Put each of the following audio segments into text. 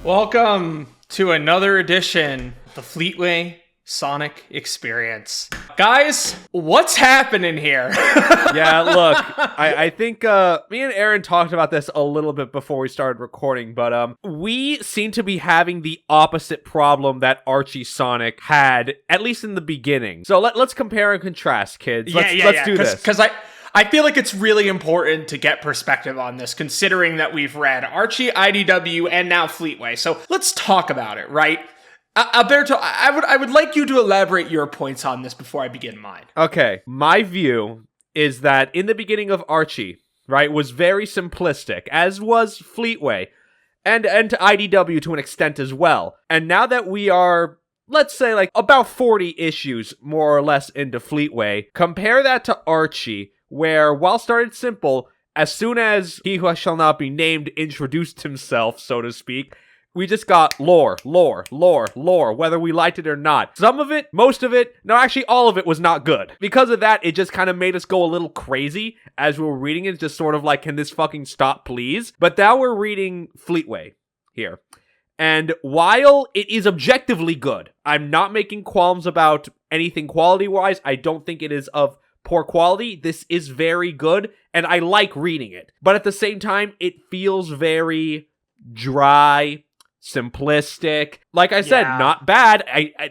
Welcome to another edition of the Fleetway Sonic Experience. Guys, what's happening here? Yeah, look, I think me and Aaron talked about this a little bit before we started recording, but we seem to be having the opposite problem that Archie Sonic had, at least in the beginning. So let's compare and contrast, kids. Let's do this. Because I feel like it's really important to get perspective on this, considering that we've read Archie, IDW, and now Fleetway. So let's talk about it, right? Alberto, I would like you to elaborate your points on this before I begin mine. Okay, my view is that in the beginning of Archie, right, was very simplistic, as was Fleetway, and to IDW to an extent as well. And now that we are, let's say, like, about 40 issues, more or less, into Fleetway, compare that to Archie, where, while started simple, as soon as he who shall not be named introduced himself, so to speak, we just got lore, whether we liked it or not. Some of it, most of it, no, actually all of it was not good. Because of that, it just kind of made us go a little crazy as we were reading it, just sort of like, can this fucking stop, please? But now we're reading Fleetway here. And while it is objectively good, I'm not making qualms about anything quality-wise. I don't think it is of poor quality. This is very good, and I like reading it. But at the same time, it feels very dry, simplistic. Like I said, not bad.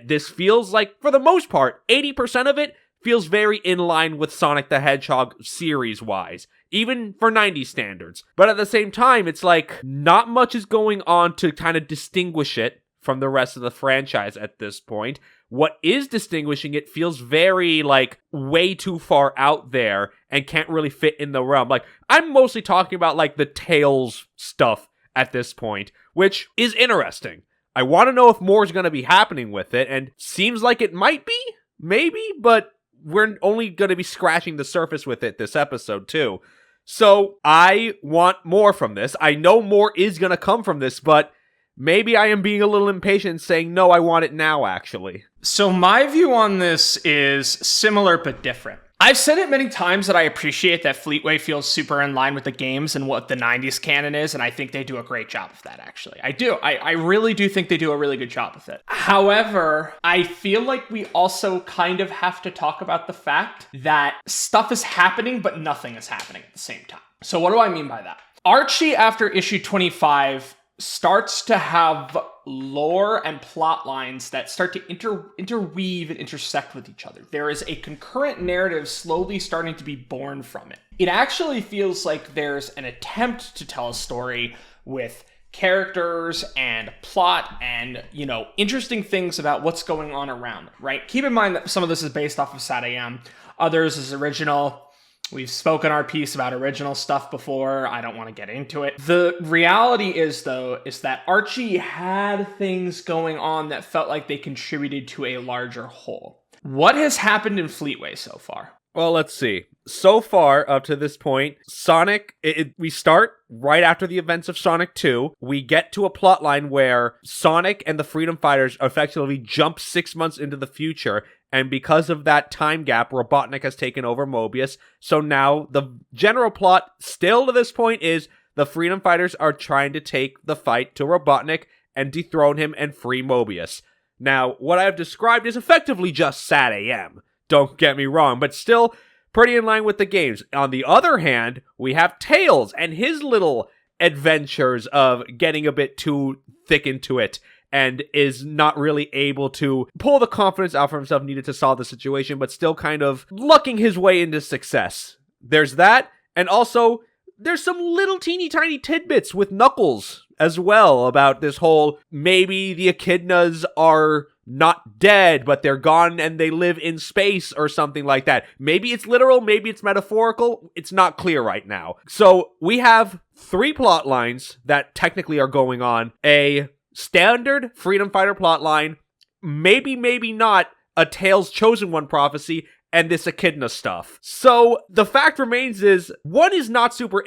This feels like, for the most part, 80% of it feels very in line with Sonic the Hedgehog series-wise, even for 90s standards. But at the same time, it's like, not much is going on to kind of distinguish it from the rest of the franchise at this point. What is distinguishing it feels very, like, way too far out there and can't really fit in the realm. Like, I'm mostly talking about, like, the Tails stuff at this point, which is interesting. I want to know if more is going to be happening with it, and seems like it might be, maybe, but we're only going to be scratching the surface with it this episode, too. So, I want more from this. I know more is going to come from this, but maybe I am being a little impatient saying, no, I want it now, actually. So my view on this is similar but different. I've said it many times that I appreciate that Fleetway feels super in line with the games and what the 90s canon is, and I think they do a great job of that, actually. I do. I really do think they do a really good job of it. However, I feel like we also kind of have to talk about the fact that stuff is happening, but nothing is happening at the same time. So what do I mean by that? Archie, after issue 25, starts to have lore and plot lines that start to interweave and intersect with each other. There is a concurrent narrative slowly starting to be born from it. It actually feels like there's an attempt to tell a story with characters and plot and, you know, interesting things about what's going on around, right? Keep in mind that some of this is based off of SatAM. Others is original. We've spoken our piece about original stuff before. I don't want to get into it. The reality is, though, is that Archie had things going on that felt like they contributed to a larger whole. What has happened in Fleetway so far? Well, let's see. So far, up to this point, Sonic, we start right after the events of Sonic 2. We get to a plotline where Sonic and the Freedom Fighters effectively jump 6 months into the future, and because of that time gap, Robotnik has taken over Mobius. So now the general plot, still to this point, is the Freedom Fighters are trying to take the fight to Robotnik and dethrone him and free Mobius. Now, what I have described is effectively just SatAM. Don't get me wrong, but still pretty in line with the games. On the other hand, we have Tails and his little adventures of getting a bit too thick into it and is not really able to pull the confidence out for himself needed to solve the situation, but still kind of lucking his way into success. There's that, and also there's some little teeny tiny tidbits with Knuckles as well about this whole maybe the Echidnas are not dead, but they're gone and they live in space or something like that. Maybe it's literal, maybe it's metaphorical. It's not clear right now. So we have 3 plot lines that technically are going on. A standard Freedom Fighter plot line, maybe not a Tails Chosen One prophecy, and this Echidna stuff. So the fact remains is, one is not super,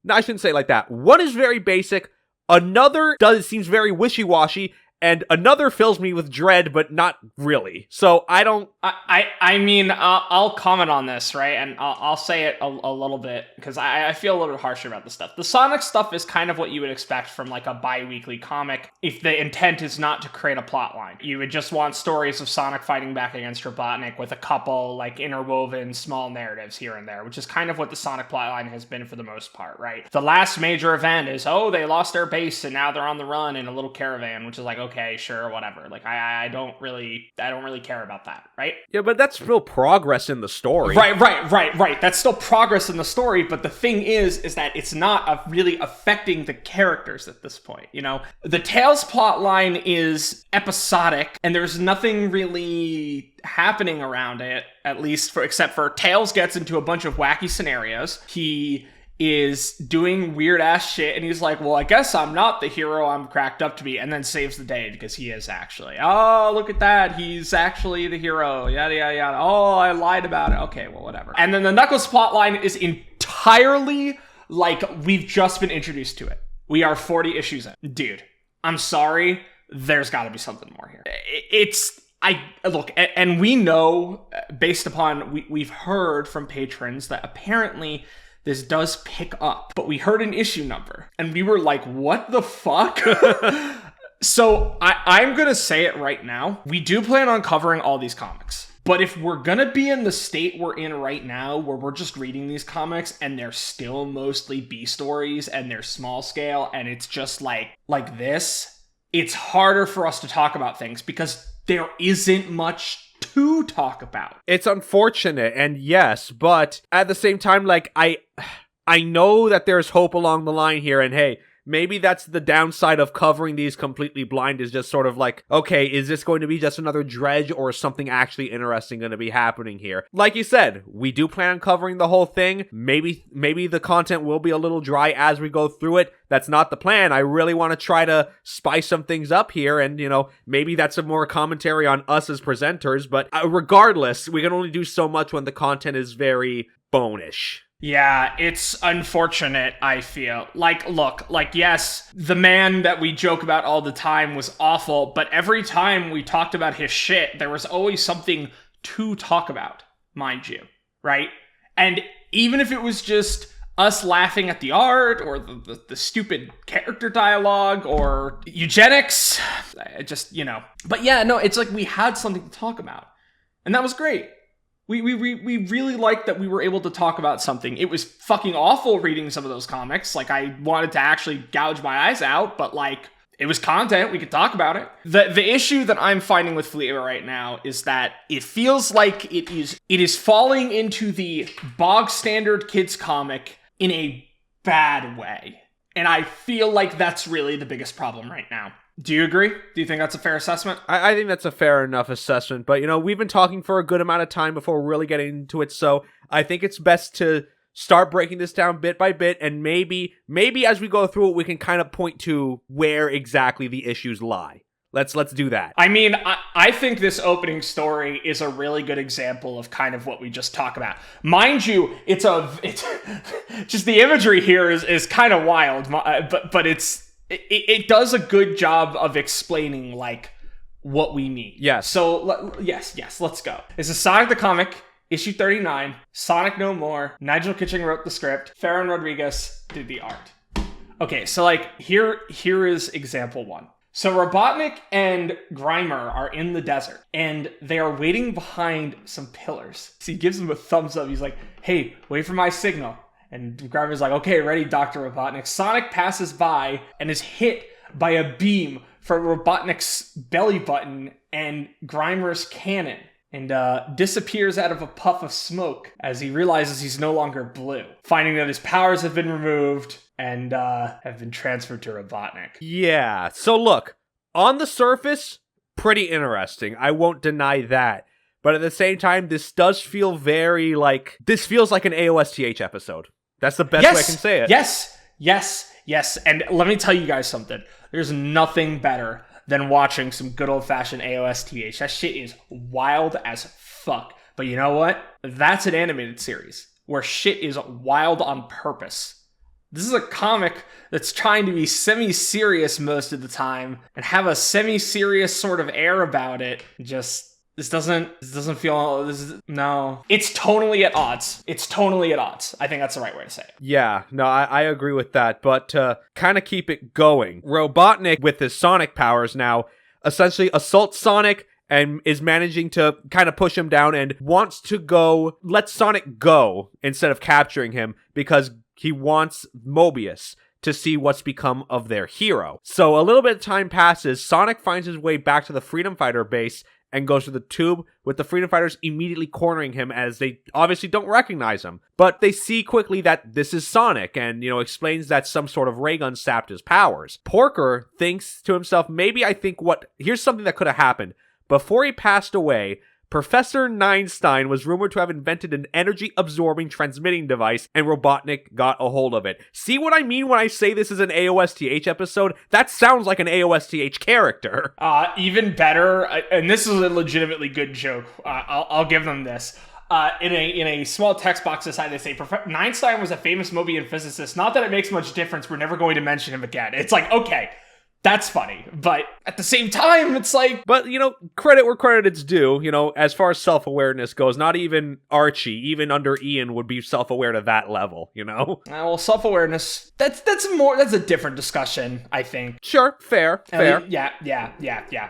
I shouldn't say it like that. One is very basic, another seems very wishy-washy, and another fills me with dread, but not really. So I don't... I mean, I'll comment on this, right? And I'll say it a little bit, because I feel a little bit harsher about this stuff. The Sonic stuff is kind of what you would expect from like a bi-weekly comic if the intent is not to create a plot line. You would just want stories of Sonic fighting back against Robotnik with a couple like interwoven small narratives here and there, which is kind of what the Sonic plotline has been for the most part, right? The last major event is, oh, they lost their base and now they're on the run in a little caravan, which is like, okay, sure, whatever. Like, I don't really care about that, right? Yeah, but that's still progress in the story. Right. That's still progress in the story, but the thing is that it's not really affecting the characters at this point, you know? The Tails plot line is episodic, and there's nothing really happening around it, at least except for Tails gets into a bunch of wacky scenarios. He is doing weird ass shit, and he's like, well, I guess I'm not the hero I'm cracked up to be, and then saves the day because he is actually. Oh, look at that, he's actually the hero, yada yada yada. Oh, I lied about it. Okay, well, whatever. And then the Knuckles plotline is entirely like we've just been introduced to it. We are 40 issues in. Dude, I'm sorry, there's got to be something more here. Look, and we know, based upon we've heard from patrons that apparently this does pick up, but we heard an issue number, and we were like, what the fuck? So I'm gonna say it right now. We do plan on covering all these comics. But if we're gonna be in the state we're in right now, where we're just reading these comics, and they're still mostly B stories, and they're small scale, and it's just like this, it's harder for us to talk about things, because there isn't much to talk about. It's unfortunate, and yes, but at the same time, like, I know that there's hope along the line here, and hey, maybe that's the downside of covering these completely blind, is just sort of like, okay, is this going to be just another dredge, or is something actually interesting going to be happening here? Like you said, we do plan on covering the whole thing. Maybe the content will be a little dry as we go through it. That's not the plan. I really want to try to spice some things up here, and, you know, maybe that's a more commentary on us as presenters, but regardless, we can only do so much when the content is very bone-ish. Yeah, it's unfortunate, I feel. Like, look, like, yes, the man that we joke about all the time was awful, but every time we talked about his shit, there was always something to talk about, mind you, right? And even if it was just us laughing at the art, or the stupid character dialogue, or eugenics, just, you know. But yeah, no, it's like we had something to talk about, and that was great. We really liked that we were able to talk about something. It was fucking awful reading some of those comics. Like, I wanted to actually gouge my eyes out, but like, it was content. We could talk about it. The issue that I'm finding with Fleetway right now is that it feels like it is falling into the bog standard kids comic in a bad way. And I feel like that's really the biggest problem right now. Do you agree? Do you think that's a fair assessment? I think that's a fair enough assessment, but, you know, we've been talking for a good amount of time before really getting into it, so I think it's best to start breaking this down bit by bit, and maybe as we go through it, we can kind of point to where exactly the issues lie. Let's do that. I mean, I think this opening story is a really good example of kind of what we just talked about. Mind you, it's just the imagery here is kind of wild, but it does a good job of explaining, like, what we need. Yes. So, yes, let's go. This is Sonic the Comic, issue 39, Sonic No More. Nigel Kitching wrote the script. Farron Rodriguez did the art. Okay, so, like, here is example 1. So Robotnik and Grimer are in the desert, and they are waiting behind some pillars. So he gives them a thumbs up. He's like, hey, wait for my signal. And Grimer's like, okay, ready, Dr. Robotnik. Sonic passes by and is hit by a beam from Robotnik's belly button and Grimer's cannon, and disappears out of a puff of smoke as he realizes he's no longer blue, finding that his powers have been removed and have been transferred to Robotnik. Yeah, so look, on the surface, pretty interesting. I won't deny that. But at the same time, this does feel very like, this feels like an AOSTH episode. That's the best way I can say it. Yes. And let me tell you guys something. There's nothing better than watching some good old-fashioned AOSTH. That shit is wild as fuck. But you know what? That's an animated series where shit is wild on purpose. This is a comic that's trying to be semi-serious most of the time and have a semi-serious sort of air about it. This doesn't feel, no. It's tonally at odds. I think that's the right way to say it. Yeah, no, I agree with that. But to kind of keep it going, Robotnik, with his Sonic powers now, essentially assaults Sonic and is managing to kind of push him down and wants to let Sonic go instead of capturing him because he wants Mobius to see what's become of their hero. So a little bit of time passes, Sonic finds his way back to the Freedom Fighter base and goes through the tube, with the Freedom Fighters immediately cornering him as they obviously don't recognize him. But they see quickly that this is Sonic and, explains that some sort of ray gun sapped his powers. Porker thinks to himself, here's something that could have happened. Before he passed away, Professor Neinstein was rumored to have invented an energy-absorbing transmitting device, and Robotnik got a hold of it. See what I mean when I say this is an AOSTH episode? That sounds like an AOSTH character. Even better, and this is a legitimately good joke. I'll give them this. In a small text box aside, they say, Neinstein was a famous Mobian physicist. Not that it makes much difference. We're never going to mention him again. It's like, okay, that's funny, but at the same time, it's like... But, credit where credit is due, as far as self-awareness goes, not even Archie, even under Ian, would be self-aware to that level, Well, self-awareness, that's a different discussion, I think. Sure, fair. Yeah.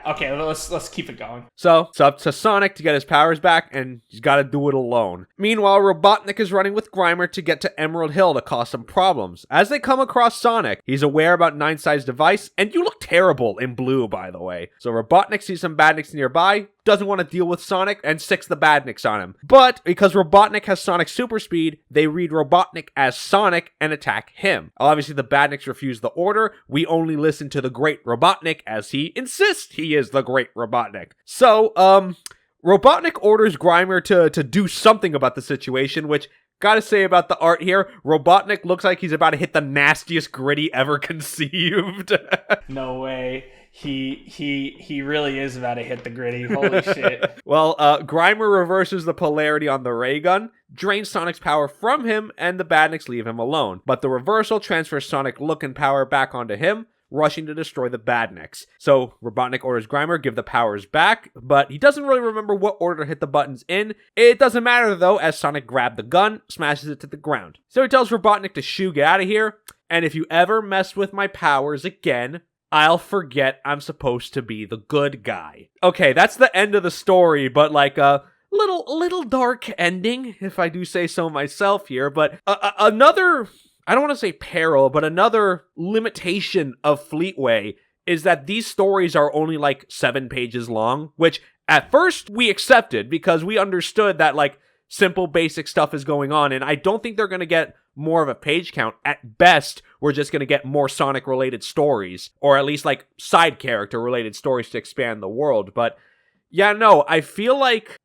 Okay, let's keep it going. So, it's up to Sonic to get his powers back, and he's gotta do it alone. Meanwhile, Robotnik is running with Grimer to get to Emerald Hill to cause some problems. As they come across Sonic, he's aware about Neinstein's device, and you look terrible in blue, by the way. So Robotnik sees some badniks nearby, doesn't want to deal with Sonic, and sticks the badniks on him. But because Robotnik has Sonic super speed, they read Robotnik as Sonic and attack him. Obviously, the badniks refuse the order. We only listen to the Great Robotnik as he insists he is the Great Robotnik. So, Robotnik orders Grimer to do something about the situation, which... Gotta say about the art here, Robotnik looks like he's about to hit the nastiest gritty ever conceived. No way. He really is about to hit the gritty. Holy shit. Well, Grimer reverses the polarity on the ray gun, drains Sonic's power from him, and the badniks leave him alone. But the reversal transfers Sonic look and power back onto him, rushing to destroy the badniks. So Robotnik orders Grimer give the powers back, but he doesn't really remember what order to hit the buttons in. It doesn't matter though, as Sonic grabbed the gun, smashes it to the ground. So he tells Robotnik to shoo, get out of here, and if you ever mess with my powers again, I'll forget I'm supposed to be the good guy. Okay, that's the end of the story, but like a little dark ending, if I do say so myself here, but another... I don't want to say peril, but another limitation of Fleetway is that these stories are only like 7 pages long, which at first we accepted because we understood that like simple basic stuff is going on, and I don't think they're going to get more of a page count. At best, we're just going to get more Sonic related stories, or at least like side character related stories to expand the world. But yeah, no, I feel like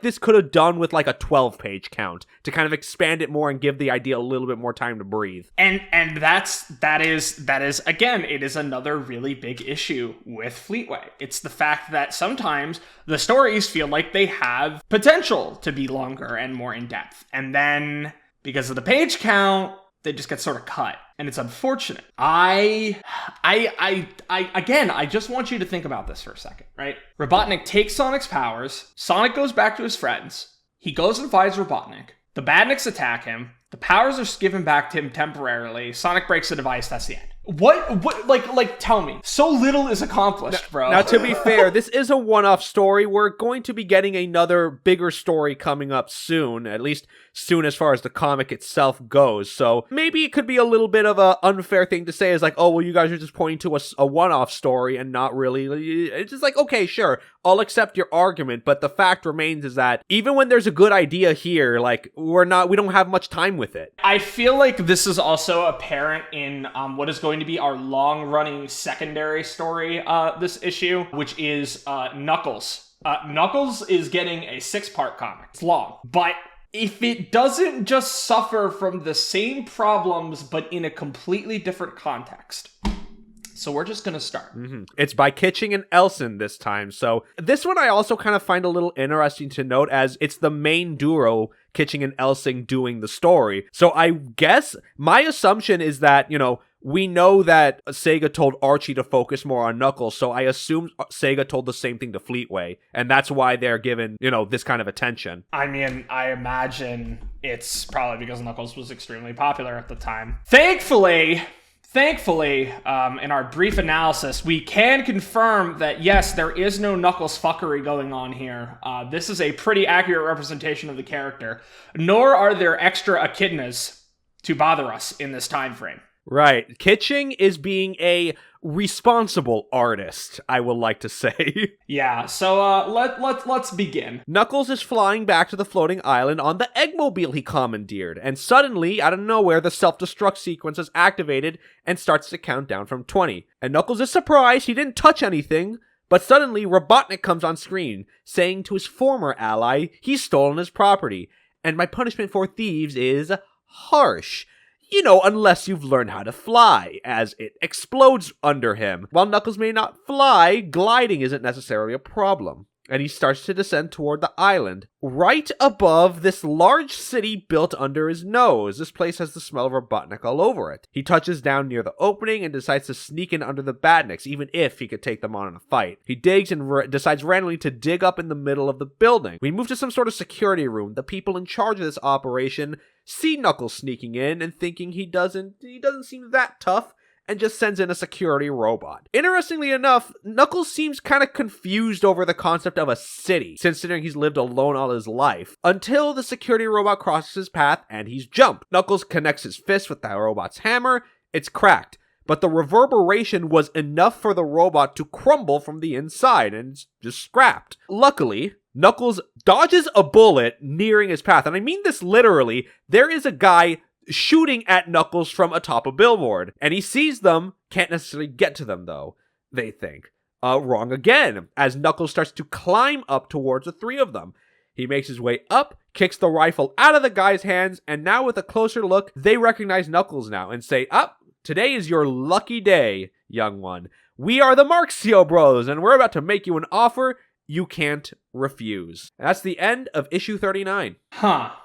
this could have done with like a 12-page count to kind of expand it more and give the idea a little bit more time to breathe. And that is again, it is another really big issue with Fleetway. It's the fact that sometimes the stories feel like they have potential to be longer and more in depth, and then because of the page count, they just get sort of cut, and it's unfortunate. I just want you to think about this for a second, right? Robotnik takes Sonic's powers, Sonic goes back to his friends, he goes and fights Robotnik, the badniks attack him, the powers are given back to him temporarily, Sonic breaks the device, that's the end. What, tell me. So little is accomplished, bro. Now, to be fair, this is a one-off story. We're going to be getting another bigger story coming up soon, at least soon as far as the comic itself goes. So maybe it could be a little bit of a unfair thing to say is like, oh, well, you guys are just pointing to a one-off story and not really. It's just like, okay, sure, I'll accept your argument, but the fact remains is that even when there's a good idea here, like, we don't have much time with it. I feel like this is also apparent in what is going to be our long-running secondary story this issue, which is Knuckles. Knuckles is getting a 6-part comic. It's long, but if it doesn't just suffer from the same problems, but in a completely different context. So we're just going to start. It's by Kitching and Elson this time. So this one I also kind of find a little interesting to note, as it's the main duo, Kitching and Elson, doing the story. So I guess my assumption is that, we know that Sega told Archie to focus more on Knuckles, so I assume Sega told the same thing to Fleetway, and that's why they're given, this kind of attention. I mean, I imagine it's probably because Knuckles was extremely popular at the time. Thankfully, in our brief analysis, we can confirm that, yes, there is no Knuckles fuckery going on here. This is a pretty accurate representation of the character, nor are there extra echidnas to bother us in this time frame. Right. Kitching is being a responsible artist, I would like to say. Yeah, so let's begin. Knuckles is flying back to the floating island on the Eggmobile he commandeered, and suddenly, out of nowhere, the self-destruct sequence is activated and starts to count down from 20. And Knuckles is surprised he didn't touch anything, but suddenly Robotnik comes on screen, saying to his former ally he's stolen his property, and my punishment for thieves is harsh. Unless you've learned how to fly, as it explodes under him. While Knuckles may not fly, gliding isn't necessarily a problem. And he starts to descend toward the island, right above this large city built under his nose. This place has the smell of Robotnik all over it. He touches down near the opening and decides to sneak in under the badniks, even if he could take them on in a fight. He digs and decides randomly to dig up in the middle of the building. We move to some sort of security room. The people in charge of this operation see Knuckles sneaking in and thinking he doesn't seem that tough, and just sends in a security robot. Interestingly enough, Knuckles seems kind of confused over the concept of a city, considering he's lived alone all his life, until the security robot crosses his path and he's jumped. Knuckles connects his fist with the robot's hammer. It's cracked, but the reverberation was enough for the robot to crumble from the inside and it's just scrapped. Luckily, Knuckles dodges a bullet nearing his path, and I mean this literally. There is a guy shooting at Knuckles from atop a billboard, and he sees them, can't necessarily get to them though, they think. Wrong again, as Knuckles starts to climb up towards the three of them. He makes his way up, kicks the rifle out of the guy's hands, and now with a closer look, they recognize Knuckles now and say, today is your lucky day, young one. We are the Marxio Bros, and we're about to make you an offer you can't refuse. That's the end of issue 39.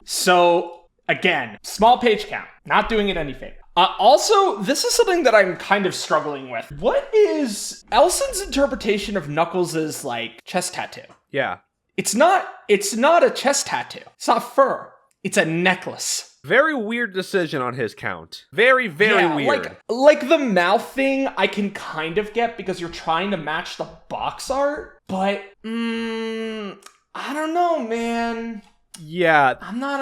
So, again, small page count, not doing it any favor. Also, this is something that I'm kind of struggling with. What is Elson's interpretation of Knuckles' chest tattoo? Yeah. It's not a chest tattoo. It's not fur. It's a necklace. Very weird decision on his count. Very, very weird. Like the mouth thing, I can kind of get because you're trying to match the box art, but I don't know, man. Yeah. I'm not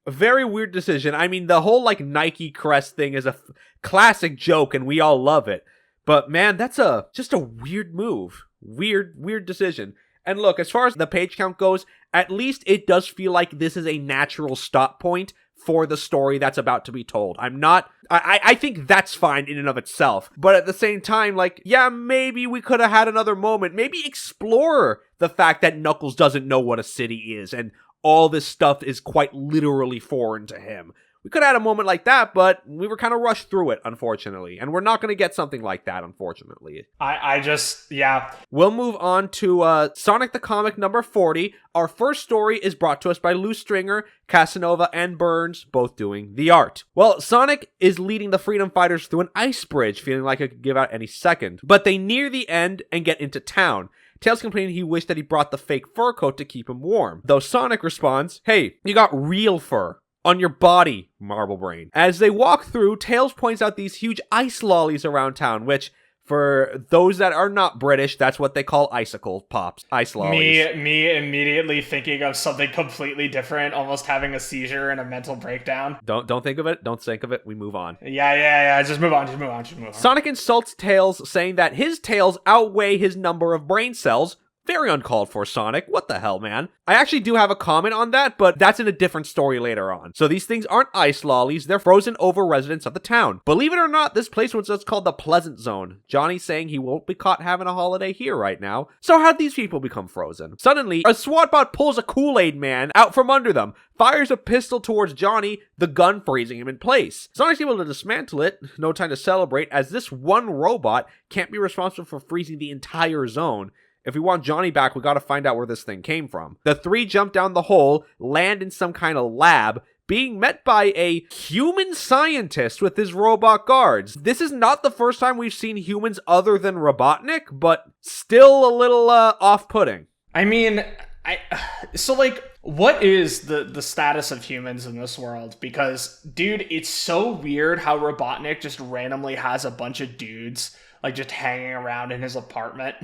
a very weird decision. I mean, the whole Nike crest thing is a classic joke and we all love it. But man, that's just a weird move. Weird decision. And look, as far as the page count goes, at least it does feel like this is a natural stop point for the story that's about to be told. I think that's fine in and of itself. But at the same time, maybe we could have had another moment. Maybe explore the fact that Knuckles doesn't know what a city is and all this stuff is quite literally foreign to him. We could have had a moment like that, but we were kind of rushed through it, unfortunately. And we're not going to get something like that, unfortunately. Yeah. We'll move on to Sonic the Comic number 40. Our first story is brought to us by Lou Stringer, Casanova, and Burns, both doing the art. Well, Sonic is leading the Freedom Fighters through an ice bridge, feeling like it could give out any second. But they near the end and get into town. Tails complaining he wished that he brought the fake fur coat to keep him warm. Though Sonic responds, "Hey, you got real fur on your body, Marble Brain." As they walk through, Tails points out these huge ice lollies around town, which, For those that are not British, that's what they call icicle pops, ice lollies. Me immediately thinking of something completely different, almost having a seizure and a mental breakdown. Don't think of it. Don't think of it. We move on. Yeah. Just move on. Sonic insults Tails, saying that his tails outweigh his number of brain cells. Very uncalled for, Sonic. What the hell, man? I actually do have a comment on that, but that's in a different story later on. So these things aren't ice lollies, they're frozen over residents of the town. Believe it or not, this place was just called the Pleasant Zone. Johnny's saying he won't be caught having a holiday here right now. So how'd these people become frozen? Suddenly, a SWAT bot pulls a Kool-Aid man out from under them, fires a pistol towards Johnny, the gun freezing him in place. Sonic's able to dismantle it, no time to celebrate, as this one robot can't be responsible for freezing the entire zone. If we want Johnny back, we gotta find out where this thing came from. The three jump down the hole, land in some kind of lab, being met by a human scientist with his robot guards. This is not the first time we've seen humans other than Robotnik, but still a little off-putting. I mean, what is the status of humans in this world? Because, dude, it's so weird how Robotnik just randomly has a bunch of dudes just hanging around in his apartment.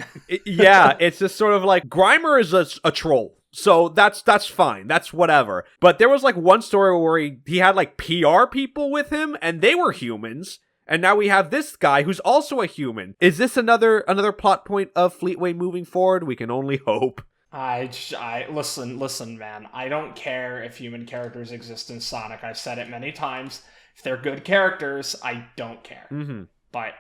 Yeah, it's just sort of like Grimer is a troll. So that's fine. That's whatever. But there was one story where he had PR people with him and they were humans. And now we have this guy who's also a human. Is this another plot point of Fleetway moving forward? We can only hope. Listen, man. I don't care if human characters exist in Sonic. I've said it many times. If they're good characters, I don't care. Mm-hmm. But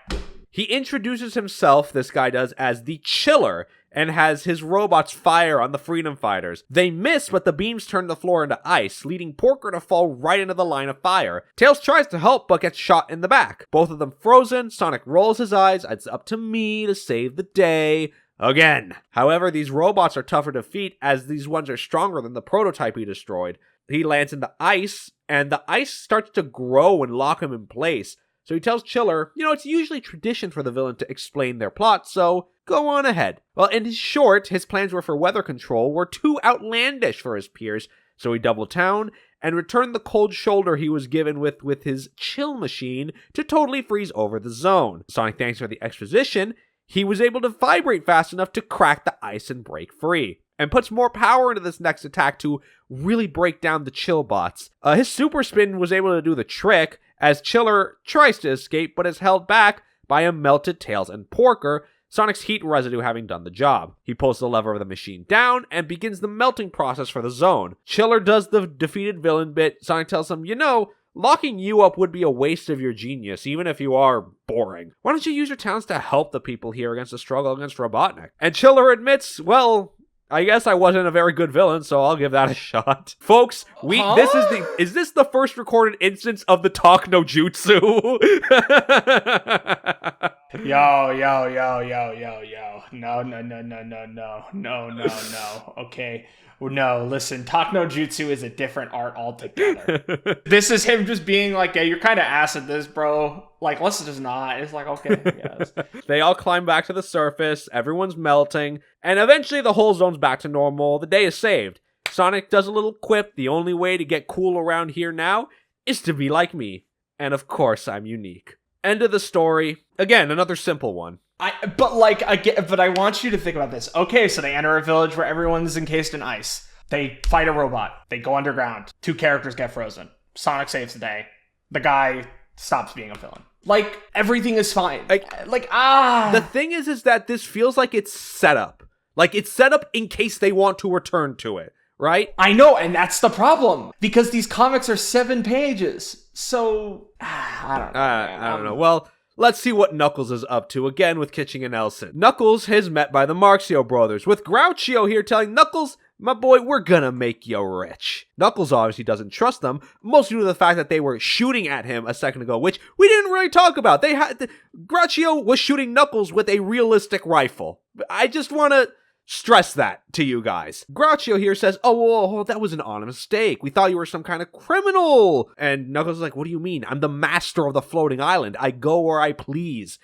he introduces himself, this guy does, as the Chiller, and has his robots fire on the Freedom Fighters. They miss, but the beams turn the floor into ice, leading Porker to fall right into the line of fire. Tails tries to help, but gets shot in the back. Both of them frozen. Sonic rolls his eyes. It's up to me to save the day. Again. However, these robots are tougher to defeat, as these ones are stronger than the prototype he destroyed. He lands in the ice, and the ice starts to grow and lock him in place. So he tells Chiller, it's usually tradition for the villain to explain their plot, so go on ahead. Well, in short, his plans were for weather control were too outlandish for his peers, so he doubled down and returned the cold shoulder he was given with his chill machine to totally freeze over the zone. Sonic thanks for the exposition. He was able to vibrate fast enough to crack the ice and break free, and puts more power into this next attack to really break down the chill bots. His super spin was able to do the trick, as Chiller tries to escape but is held back by a melted Tails and Porker, Sonic's heat residue having done the job. He pulls the lever of the machine down and begins the melting process for the zone. Chiller does the defeated villain bit. Sonic tells him, locking you up would be a waste of your genius, even if you are boring. Why don't you use your talents to help the people here against the struggle against Robotnik? And Chiller admits, well, I guess I wasn't a very good villain, so I'll give that a shot. Folks, is this the first recorded instance of the talk no jutsu? Yo. No. Okay. No, listen, talk no jutsu is a different art altogether. This is him just being like, yeah, you're kind of ass at this, bro. Let's just not. It's okay, yes. They all climb back to the surface, everyone's melting, and eventually the whole zone's back to normal. The day is saved. Sonic does a little quip, the only way to get cool around here now is to be like me. And of course, I'm unique. End of the story. Again, another simple one. But I want you to think about this. Okay, so they enter a village where everyone's encased in ice. They fight a robot. They go underground. 2 characters get frozen. Sonic saves the day. The guy stops being a villain. Everything is fine. The thing is that this feels like it's set up. It's set up in case they want to return to it, right? I know, and that's the problem. Because these comics are 7 pages. So, I don't know. Well, let's see what Knuckles is up to, again with Kitching and Elson. Knuckles is met by the Marxio brothers, with Groucho here telling Knuckles, my boy, we're gonna make you rich. Knuckles obviously doesn't trust them, mostly due to the fact that they were shooting at him a second ago, which we didn't really talk about. Groucho was shooting Knuckles with a realistic rifle. I just want to stress that to you guys. Groucho here says, oh, that was an honest mistake. We thought you were some kind of criminal. And Knuckles is like, what do you mean? I'm the master of the floating island. I go where I please.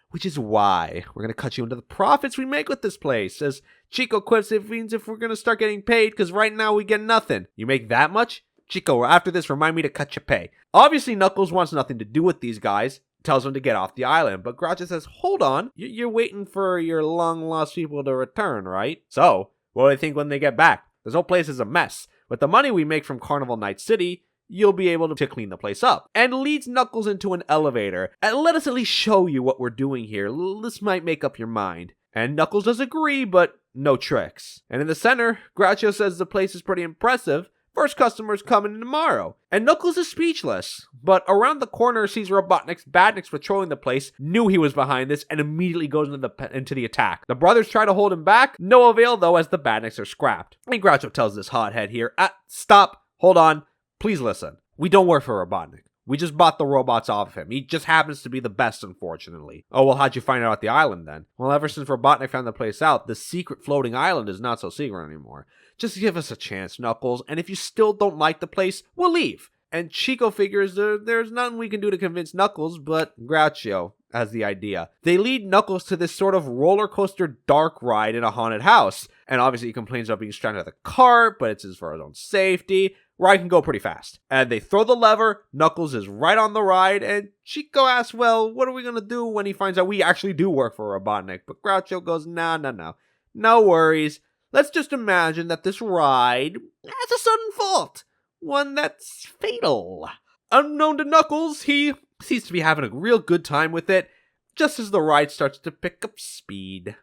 Which is why we're going to cut you into the profits we make with this place. As Chico quips, it means if we're going to start getting paid, because right now we get nothing. You make that much? Chico, after this, remind me to cut your pay. Obviously, Knuckles wants nothing to do with these guys. tells him to get off the island, but Groucho says, hold on, you're waiting for your long-lost people to return, right? So, what do they think when they get back? This whole place is a mess. With the money we make from Carnival Night City, you'll be able to clean the place up. And leads Knuckles into an elevator. And let us at least show you what we're doing here. This might make up your mind. And Knuckles does agree, but no tricks. And in the center, Groucho says the place is pretty impressive. First customer's coming tomorrow. And Knuckles is speechless. But around the corner sees Robotnik's Badniks patrolling the place, knew he was behind this, and immediately goes into the attack. The brothers try to hold him back. No avail though, as the Badniks are scrapped. And Groucho tells this hothead here, stop, hold on, please listen. We don't work for Robotnik. We just bought the robots off of him. He just happens to be the best, unfortunately. Oh, well, how'd you find out at the island then? Well, ever since Robotnik found the place out, the secret floating island is not so secret anymore. Just give us a chance, Knuckles, and if you still don't like the place, we'll leave. And Chico figures there's nothing we can do to convince Knuckles, but Groucho has the idea. They lead Knuckles to this sort of roller coaster dark ride in a haunted house. And obviously he complains about being stranded at the cart, but it's for his own safety. Ride can go pretty fast. And they throw the lever, Knuckles is right on the ride, and Chico asks, well, what are we going to do when he finds out we actually do work for Robotnik? But Groucho goes, no worries. Let's just imagine that this ride has a sudden fault. One that's fatal. Unknown to Knuckles, he seems to be having a real good time with it, just as the ride starts to pick up speed.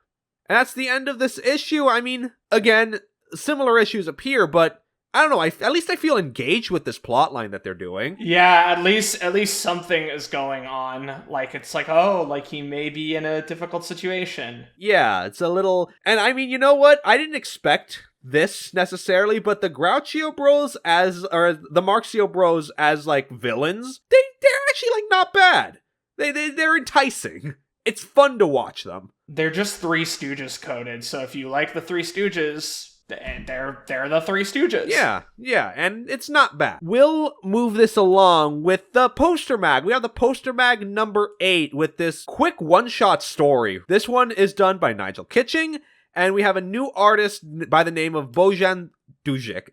And that's the end of this issue. I mean, again, similar issues appear, but I don't know, at least I feel engaged with this plot line that they're doing. Yeah, at least something is going on. Like, it's like, oh, like he may be in a difficult situation. Yeah, it's a little... And I mean, you know what? I didn't expect this necessarily, but the Groucho Bros or the Marxio Bros as, like, villains, they're actually, like, not bad. They're enticing. It's fun to watch them. They're just Three Stooges coded, so if you like the Three Stooges... They're the Three Stooges. Yeah, and it's not bad. We'll move this along with the poster mag. We have the poster mag number 8 with this quick one-shot story. This one is done by Nigel Kitching, and we have a new artist by the name of Bojan Dujic.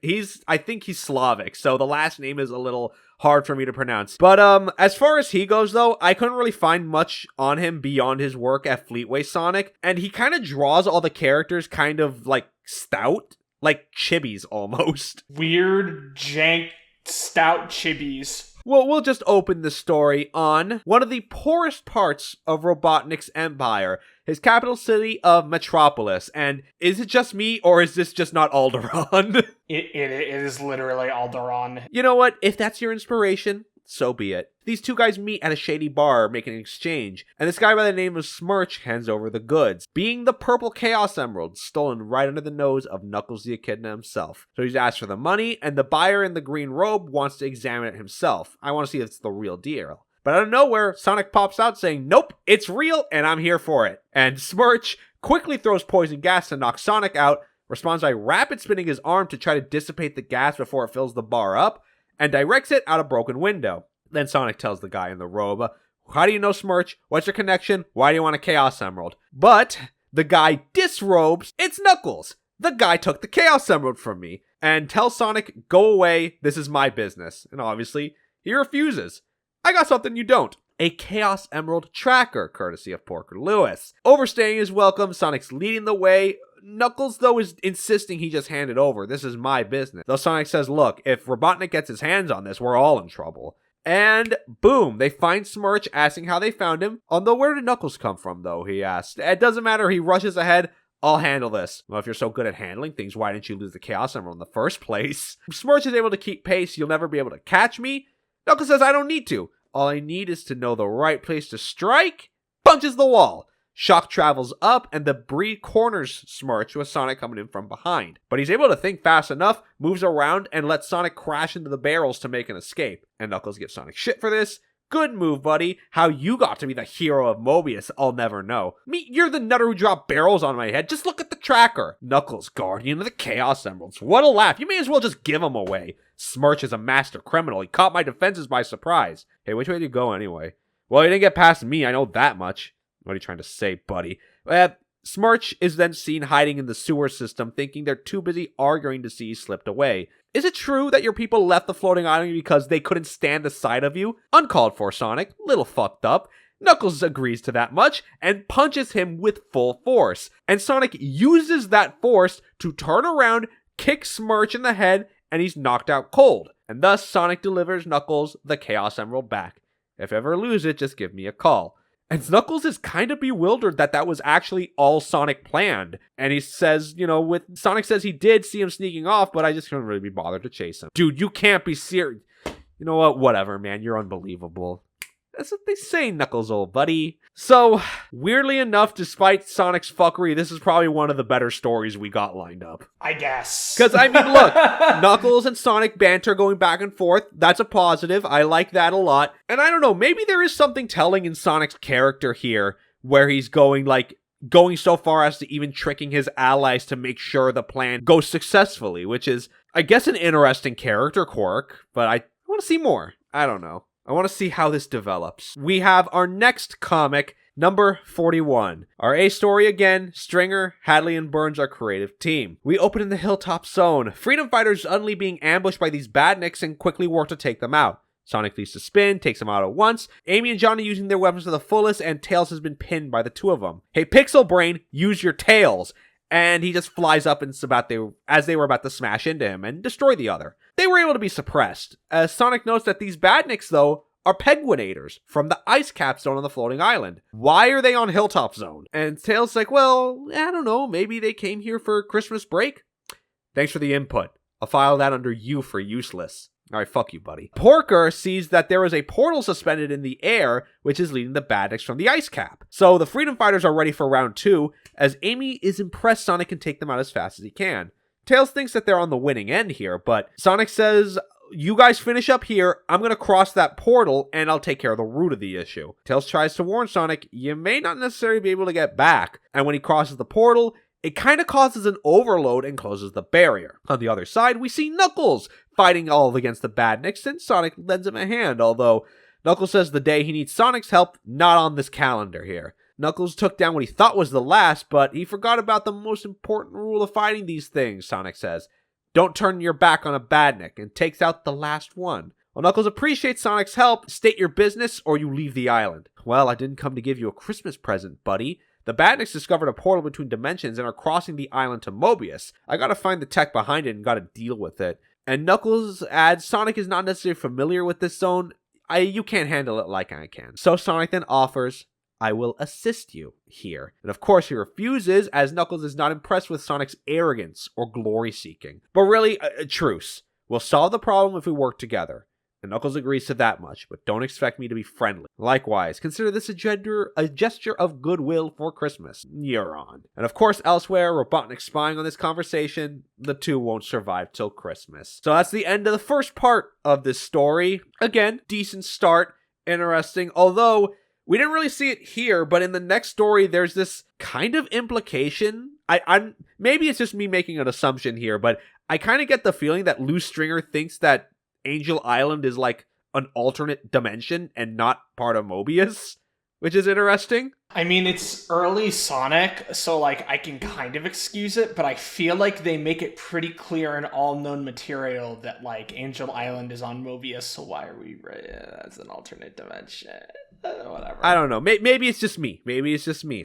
I think he's Slavic, so the last name is a little hard for me to pronounce. But as far as he goes, though, I couldn't really find much on him beyond his work at Fleetway Sonic, and he kind of draws all the characters kind of like stout, like chibis almost. Weird, jank, stout chibis. Well, we'll just open the story on one of the poorest parts of Robotnik's empire, his capital city of Metropolis. And is it just me, or is this just not Alderaan? It is literally Alderaan. You know what? If that's your inspiration, so be it. These two guys meet at a shady bar, making an exchange, and this guy by the name of Smirch hands over the goods, being the purple Chaos Emerald, stolen right under the nose of Knuckles the Echidna himself. So he's asked for the money, and the buyer in the green robe wants to examine it himself. I want to see if it's the real deal. But out of nowhere, Sonic pops out saying, nope, it's real, and I'm here for it. And Smirch quickly throws poison gas to knock Sonic out, responds by rapid spinning his arm to try to dissipate the gas before it fills the bar up, and directs it out a broken window. Then Sonic tells the guy in the robe, how do you know Smirch? What's your connection? Why do you want a Chaos Emerald? But the guy disrobes. It's Knuckles. The guy took the Chaos Emerald from me. And tells Sonic, go away. This is my business. And obviously, he refuses. I got something you don't. A Chaos Emerald tracker, courtesy of Porker Lewis. Overstaying his welcome, Sonic's leading the way. Knuckles, though, is insisting he just hand it over. This is my business. Though Sonic says, look, if Robotnik gets his hands on this, we're all in trouble. And boom, they find Smirch asking how they found him. Although, where did Knuckles come from, though, he asks. It doesn't matter, he rushes ahead. I'll handle this. Well, if you're so good at handling things, why didn't you lose the Chaos Emerald in the first place? Smirch is able to keep pace. You'll never be able to catch me. Knuckles says, I don't need to. All I need is to know the right place to strike. Punches the wall. Shock travels up, and the Bree corners Smirch with Sonic coming in from behind. But he's able to think fast enough, moves around, and lets Sonic crash into the barrels to make an escape. And Knuckles gives Sonic shit for this. Good move, buddy. How you got to be the hero of Mobius, I'll never know. You're the nutter who dropped barrels on my head. Just look at the tracker. Knuckles, guardian of the Chaos Emeralds. What a laugh. You may as well just give them away. Smirch is a master criminal. He caught my defenses by surprise. Hey, which way did you go anyway? Well, you didn't get past me. I know that much. What are you trying to say, buddy? Smirch is then seen hiding in the sewer system, thinking they're too busy arguing to see he slipped away. Is it true that your people left the floating island because they couldn't stand the sight of you? Uncalled for, Sonic. Little fucked up. Knuckles agrees to that much and punches him with full force. And Sonic uses that force to turn around, kick Smirch in the head, and he's knocked out cold. And thus Sonic delivers Knuckles the Chaos Emerald back. If I ever lose it, just give me a call. And Knuckles is kind of bewildered that was actually all Sonic planned. And he says, Sonic says he did see him sneaking off, but I just couldn't really be bothered to chase him. Dude, you can't be serious. You know what? Whatever, man. You're unbelievable. That's what they say, Knuckles, old buddy. So, weirdly enough, despite Sonic's fuckery, this is probably one of the better stories we got lined up. I guess. Because, I mean, look, Knuckles and Sonic banter going back and forth. That's a positive. I like that a lot. And I don't know, maybe there is something telling in Sonic's character here where he's going so far as to even tricking his allies to make sure the plan goes successfully, which is, I guess, an interesting character quirk, but I want to see more. I don't know. I want to see how this develops. We have our next comic, number 41. Our A story again, Stringer, Hadley, and Burns are creative team. We open in the Hilltop Zone. Freedom Fighters suddenly being ambushed by these badniks and quickly work to take them out. Sonic leads to spin, takes them out at once. Amy and Johnny using their weapons to the fullest, and Tails has been pinned by the two of them. Hey, Pixel Brain, use your tails. And he just flies up as they were about to smash into him and destroy the other. They were able to be suppressed, as Sonic notes that these badniks, though, are Penguinators from the ice cap zone on the floating island. Why are they on Hilltop Zone? And Tails like, well, I don't know, maybe they came here for Christmas break? Thanks for the input. I'll file that under U for useless. Alright, fuck you, buddy. Porker sees that there is a portal suspended in the air, which is leading the badniks from the ice cap. So the Freedom Fighters are ready for round 2, as Amy is impressed Sonic can take them out as fast as he can. Tails thinks that they're on the winning end here, but Sonic says, you guys finish up here, I'm going to cross that portal, and I'll take care of the root of the issue. Tails tries to warn Sonic, you may not necessarily be able to get back, and when he crosses the portal, it kind of causes an overload and closes the barrier. On the other side, we see Knuckles fighting all against the badniks, and Sonic lends him a hand, although Knuckles says the day he needs Sonic's help, not on this calendar here. Knuckles took down what he thought was the last, but he forgot about the most important rule of fighting these things, Sonic says. Don't turn your back on a badnik, and takes out the last one. While Knuckles appreciates Sonic's help, state your business or you leave the island. Well, I didn't come to give you a Christmas present, buddy. The badniks discovered a portal between dimensions and are crossing the island to Mobius. I gotta find the tech behind it and gotta deal with it. And Knuckles adds, Sonic is not necessarily familiar with this zone. You can't handle it like I can. So Sonic then offers, I will assist you here. And of course he refuses, as Knuckles is not impressed with Sonic's arrogance or glory seeking. But really, a truce. We'll solve the problem if we work together. And Knuckles agrees to that much, but don't expect me to be friendly. Likewise, consider this a gesture of goodwill for Christmas. You're on. And of course, elsewhere, Robotnik spying on this conversation, the two won't survive till Christmas. So that's the end of the first part of this story. Again, decent start, interesting, although we didn't really see it here, but in the next story, there's this kind of implication. I'm maybe it's just me making an assumption here, but I kind of get the feeling that Lou Stringer thinks that Angel Island is like an alternate dimension and not part of Mobius, which is interesting. I mean, it's early Sonic, so like I can kind of excuse it, but I feel like they make it pretty clear in all known material that like Angel Island is on Mobius, so why are we as an alternate dimension? Whatever. I don't know. Maybe it's just me.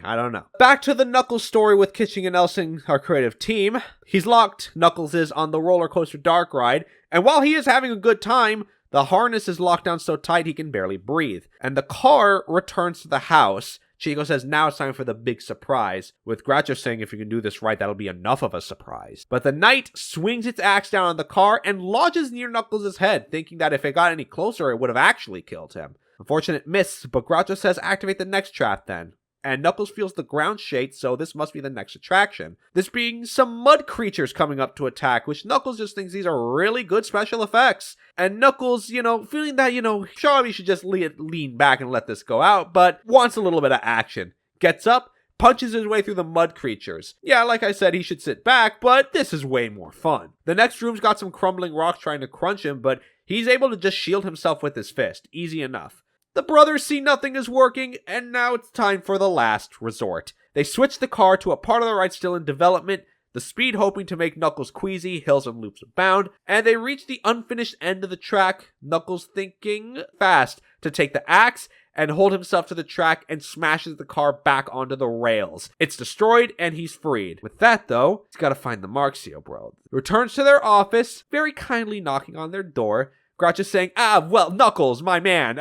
I don't know. Back to the Knuckles story with Kitching and Nelson, our creative team. He's locked. Knuckles is on the roller coaster dark ride, and while he is having a good time, the harness is locked down so tight he can barely breathe. And the car returns to the house. Chico says now it's time for the big surprise, with Groucho saying if you can do this right, that'll be enough of a surprise. But the knight swings its axe down on the car and lodges near Knuckles' head, thinking that if it got any closer, it would have actually killed him. Unfortunate miss, but Groucho says activate the next trap then. And Knuckles feels the ground shake, so this must be the next attraction. This being some mud creatures coming up to attack, which Knuckles just thinks these are really good special effects. And Knuckles, feeling that, Shabby should just lean back and let this go out, but wants a little bit of action. Gets up, punches his way through the mud creatures. Yeah, like I said, he should sit back, but this is way more fun. The next room's got some crumbling rocks trying to crunch him, but he's able to just shield himself with his fist. Easy enough. The brothers see nothing is working, and now it's time for the last resort. They switch the car to a part of the ride still in development, the speed hoping to make Knuckles queasy, hills and loops abound, and they reach the unfinished end of the track, Knuckles thinking fast to take the axe and hold himself to the track and smashes the car back onto the rails. It's destroyed and he's freed. With that though, he's gotta find the Marxio bro. Returns to their office, very kindly knocking on their door. Grouch is saying, well, Knuckles, my man,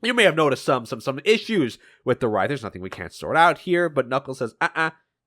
you may have noticed some issues with the ride. There's nothing we can't sort out here, but Knuckles says,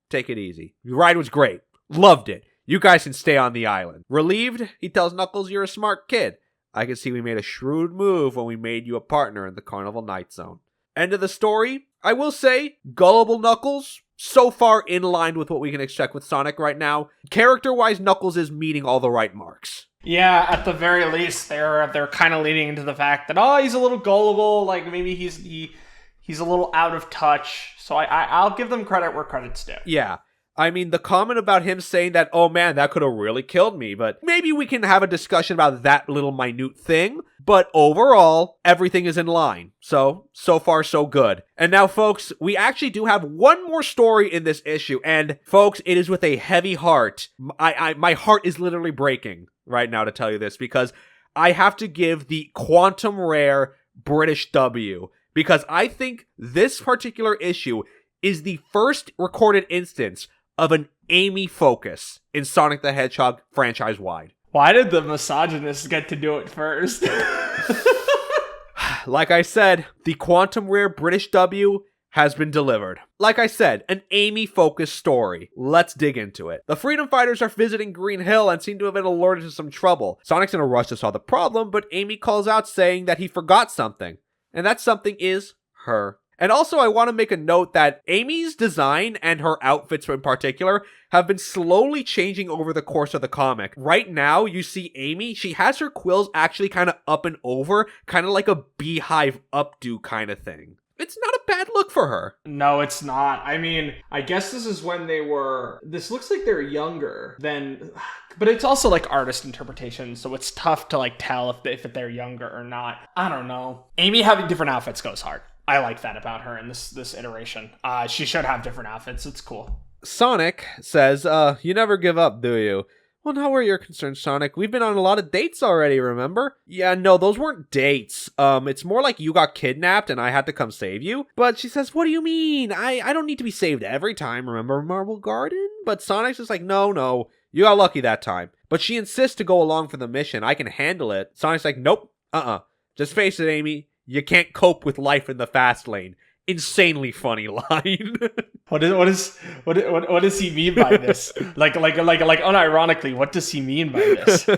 take it easy. Your ride was great. Loved it. You guys can stay on the island. Relieved, he tells Knuckles, you're a smart kid. I can see we made a shrewd move when we made you a partner in the Carnival Night Zone. End of the story. I will say, gullible Knuckles, so far in line with what we can expect with Sonic right now. Character-wise, Knuckles is meeting all the right marks. Yeah, at the very least, they're kind of leading into the fact that, he's a little gullible, like maybe he's a little out of touch. So I'll give them credit where credit's due. Yeah. I mean, the comment about him saying that, oh man, that could have really killed me, but maybe we can have a discussion about that little minute thing. But overall, everything is in line. So far, so good. And now, folks, we actually do have one more story in this issue. And folks, it is with a heavy heart. My heart is literally breaking right now to tell you this, because I have to give the quantum rare British W, because I think this particular issue is the first recorded instance of an Amy focus in Sonic the Hedgehog franchise-wide. Why did the misogynists get to do it first? Like I said, the quantum rare British W has been delivered. Like I said, an Amy-focused story. Let's dig into it. The Freedom Fighters are visiting Green Hill and seem to have been alerted to some trouble. Sonic's in a rush to solve the problem, but Amy calls out saying that he forgot something. And that something is her. And also, I want to make a note that Amy's design and her outfits in particular have been slowly changing over the course of the comic. Right now, you see Amy, she has her quills actually kind of up and over, kind of like a beehive updo kind of thing. It's not a bad look for her. No, it's not. I mean, I guess this is when this looks like they're younger than, but it's also like artist interpretation, so it's tough to like tell if they're younger or not. I don't know. Amy having different outfits goes hard. I like that about her in this iteration. She should have different outfits. It's cool. Sonic says, you never give up, do you? Well, not where you're concerned, Sonic. We've been on a lot of dates already, remember? Yeah, no, those weren't dates. It's more like you got kidnapped and I had to come save you. But she says, what do you mean? I don't need to be saved every time, remember Marble Garden? But Sonic's just like, no, you got lucky that time. But she insists to go along for the mission. I can handle it. Sonic's like, nope, just face it, Amy. You can't cope with life in the fast lane. Insanely funny line. What does he mean by this? like unironically, what does he mean by this?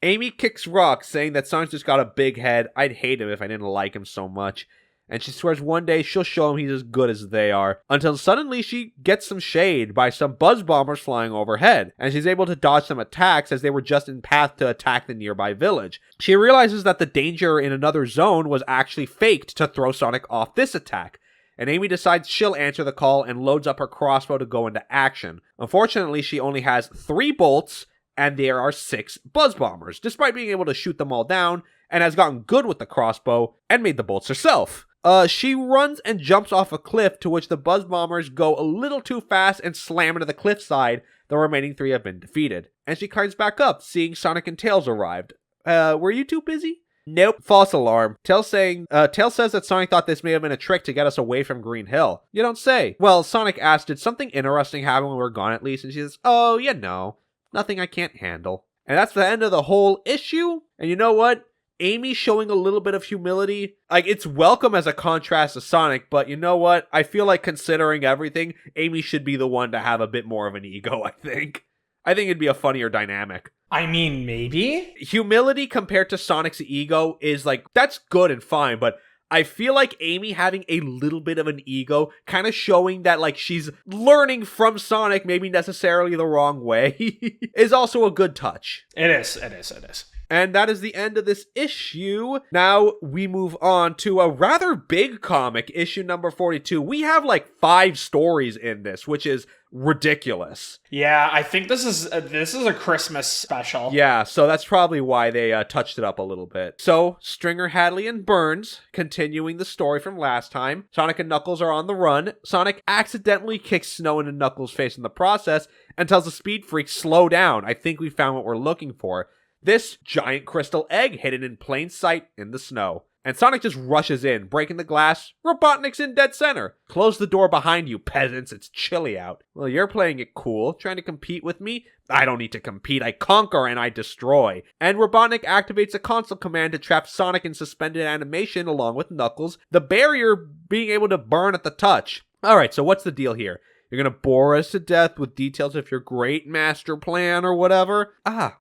Amy kicks rocks, saying that Sonic's just got a big head. I'd hate him if I didn't like him so much. And she swears one day she'll show him he's as good as they are. Until suddenly she gets some shade by some buzz bombers flying overhead. And she's able to dodge some attacks as they were just in path to attack the nearby village. She realizes that the danger in another zone was actually faked to throw Sonic off this attack. And Amy decides she'll answer the call and loads up her crossbow to go into action. Unfortunately, she only has 3 bolts and there are 6 buzz bombers, despite being able to shoot them all down, and has gotten good with the crossbow and made the bolts herself. She runs and jumps off a cliff, to which the buzz bombers go a little too fast and slam into the cliffside. The remaining 3 have been defeated. And she climbs back up, seeing Sonic and Tails arrived. Were you too busy? Nope, false alarm. Tails says that Sonic thought this may have been a trick to get us away from Green Hill. You don't say. Well, Sonic asked, did something interesting happen when we were gone at least? And she says, oh, yeah, no. Nothing I can't handle. And that's the end of the whole issue. And you know what? Amy showing a little bit of humility. Like, it's welcome as a contrast to Sonic, but you know what? I feel like considering everything, Amy should be the one to have a bit more of an ego, I think. I think it'd be a funnier dynamic. I mean, maybe? Humility compared to Sonic's ego is like, that's good and fine, but I feel like Amy having a little bit of an ego, kind of showing that like she's learning from Sonic, maybe necessarily the wrong way, is also a good touch. It is. And that is the end of this issue. Now we move on to a rather big comic, issue number 42. We have like 5 stories in this, which is ridiculous. Yeah, I think this is a Christmas special. Yeah, so that's probably why they touched it up a little bit. So, Stringer, Hadley, and Burns, continuing the story from last time. Sonic and Knuckles are on the run. Sonic accidentally kicks Snow into Knuckles' face in the process and tells the Speed Freak, slow down. I think we found what we're looking for. This giant crystal egg hidden in plain sight in the snow. And Sonic just rushes in, breaking the glass. Robotnik's in dead center. Close the door behind you, peasants. It's chilly out. Well, you're playing it cool, trying to compete with me? I don't need to compete. I conquer and I destroy. And Robotnik activates a console command to trap Sonic in suspended animation along with Knuckles, the barrier being able to burn at the touch. Alright, so what's the deal here? You're gonna bore us to death with details of your great master plan or whatever?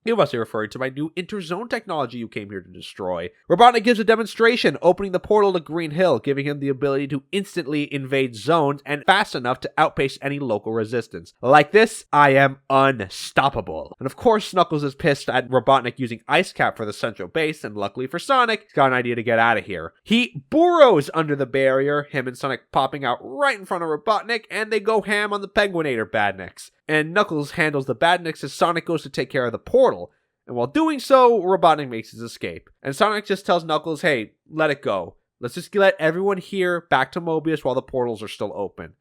You must be referring to my new interzone technology you came here to destroy. Robotnik gives a demonstration, opening the portal to Green Hill, giving him the ability to instantly invade zones and fast enough to outpace any local resistance. Like this, I am unstoppable. And of course, Knuckles is pissed at Robotnik using Ice Cap for the central base, and luckily for Sonic, he's got an idea to get out of here. He burrows under the barrier, him and Sonic popping out right in front of Robotnik, and they go ham on the Penguinator Badniks. And Knuckles handles the Badniks as Sonic goes to take care of the portal. And while doing so, Robotnik makes his escape. And Sonic just tells Knuckles, hey, let it go. Let's just let everyone here back to Mobius while the portals are still open.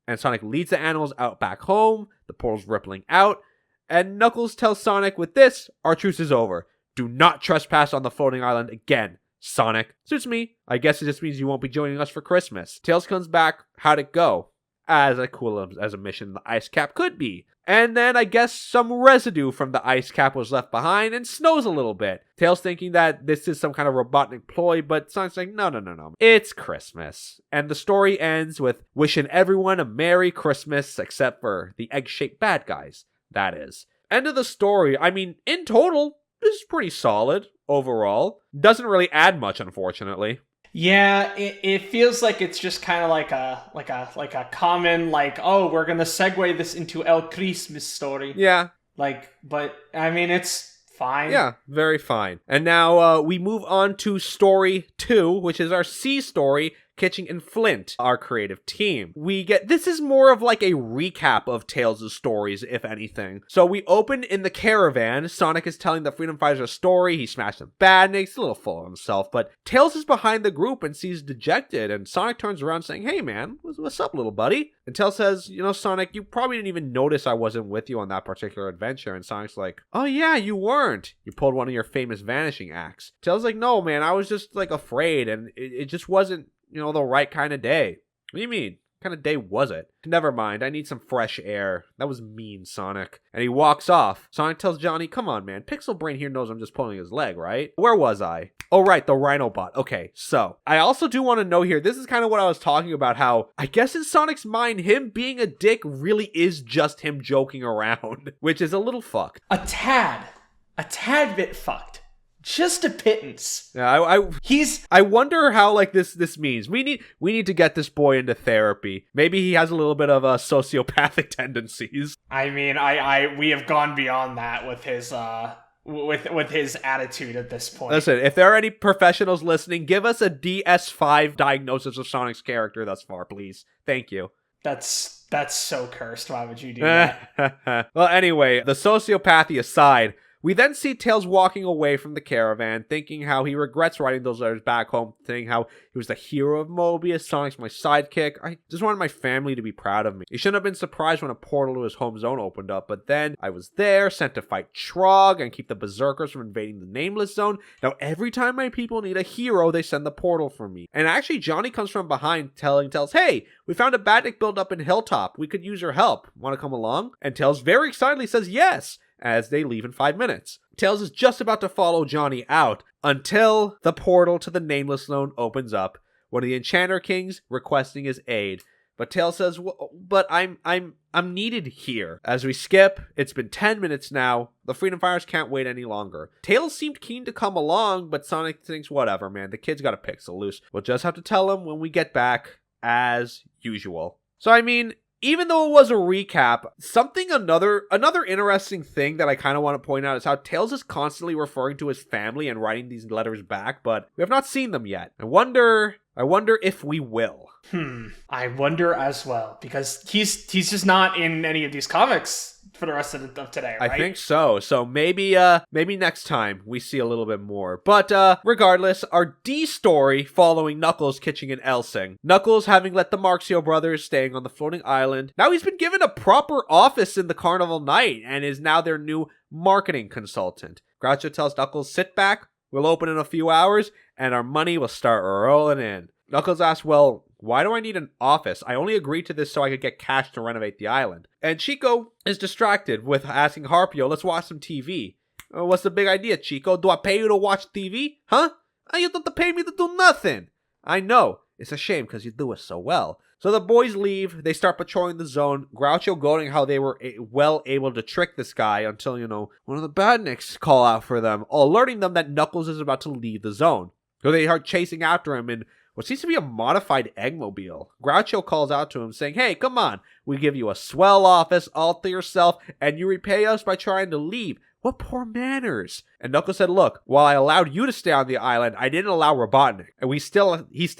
And Sonic leads the animals out back home, the portal's rippling out, and Knuckles tells Sonic, with this, our truce is over. Do not trespass on the floating island again. Sonic. Suits me. I guess it just means you won't be joining us for Christmas. Tails comes back. How'd it go? As cool as a mission the Ice Cap could be. And then I guess some residue from the Ice Cap was left behind and snows a little bit. Tails thinking that this is some kind of Robotnik ploy, but Sonic's like, no. It's Christmas. And the story ends with wishing everyone a Merry Christmas, except for the egg-shaped bad guys. That is. End of the story. I mean, in total, this is pretty solid overall. Doesn't really add much, unfortunately. Yeah, it feels like it's just kind of like a common, like, oh, we're gonna segue this into El Christmas story. Yeah. But I mean, it's fine. Yeah, very fine. And now we move on to story 2, which is our C story, Kitching and Flint, our creative team. This is more of like a recap of Tails' stories, if anything. So we open in the caravan. Sonic is telling the Freedom Fighters a story. He smashed some badniks, a little full of himself, but Tails is behind the group and sees dejected, and Sonic turns around saying, hey man, what's up, little buddy? And Tails says, Sonic, you probably didn't even notice I wasn't with you on that particular adventure. And Sonic's like, oh yeah, you weren't. You pulled one of your famous vanishing acts. Tails like, no man, I was just like afraid, and it just wasn't the right kind of day. What do you mean? What kind of day was it? Never mind, I need some fresh air. That was mean, Sonic. And he walks off. Sonic tells Johnny, come on, man. Pixel Brain here knows I'm just pulling his leg, right? Where was I? Oh, right, the Rhinobot. Okay, so I also do want to know here, this is kind of what I was talking about, how I guess in Sonic's mind, him being a dick really is just him joking around, which is a little fucked. A tad bit fucked. Just a pittance. Yeah, I wonder how this means. We need to get this boy into therapy. Maybe he has a little bit of sociopathic tendencies. I mean, we have gone beyond that with his with his attitude at this point. Listen, if there are any professionals listening, give us a DS5 diagnosis of Sonic's character thus far, please. Thank you. That's so cursed. Why would you do that? Well, anyway, the sociopathy aside, we then see Tails walking away from the caravan, thinking how he regrets writing those letters back home, thinking how he was the hero of Mobius, Sonic's my sidekick. I just wanted my family to be proud of me. He shouldn't have been surprised when a portal to his home zone opened up, but then I was there, sent to fight Trog and keep the Berserkers from invading the Nameless Zone. Now every time my people need a hero, they send the portal for me. And actually, Johnny comes from behind telling Tails, hey, we found a Badnik buildup in Hilltop. We could use your help. Want to come along? And Tails very excitedly says yes, as they leave in 5 minutes. Tails is just about to follow Johnny out until the portal to the Nameless Zone opens up, one of the Enchanter Kings requesting his aid. But Tails says, but I'm needed here. As we skip, it's been 10 minutes now. The Freedom Fighters can't wait any longer. Tails seemed keen to come along, but Sonic thinks, whatever, man. The kid's got a pixel loose. We'll just have to tell him when we get back, as usual. So, I mean, even though it was a recap, another interesting thing that I kind of want to point out is how Tails is constantly referring to his family and writing these letters back, but we have not seen them yet. I wonder if we will. I wonder as well, because he's just not in any of these comics for the rest of today, right? I think so. So maybe next time we see a little bit more. But regardless, our D story following Knuckles catching an Elsing. Knuckles, having let the Marxio brothers staying on the floating island, now he's been given a proper office in the Carnival Night and is now their new marketing consultant. Groucho tells Knuckles, sit back, we'll open in a few hours, and our money will start rolling in. Knuckles asks, well, why do I need an office? I only agreed to this so I could get cash to renovate the island. And Chico is distracted with asking Harpio, let's watch some TV. What's the big idea, Chico? Do I pay you to watch TV? Huh? You don't pay me to do nothing. I know. It's a shame because you do it so well. So the boys leave. They start patrolling the zone. Groucho goading how they were well able to trick this guy until, one of the badniks call out for them, alerting them that Knuckles is about to leave the zone. So they start chasing after him in what seems to be a modified Eggmobile. Groucho calls out to him saying, hey, come on, we give you a swell office all to yourself, and you repay us by trying to leave. What poor manners. And Knuckles said, look, while I allowed you to stay on the island, I didn't allow Robotnik. And he still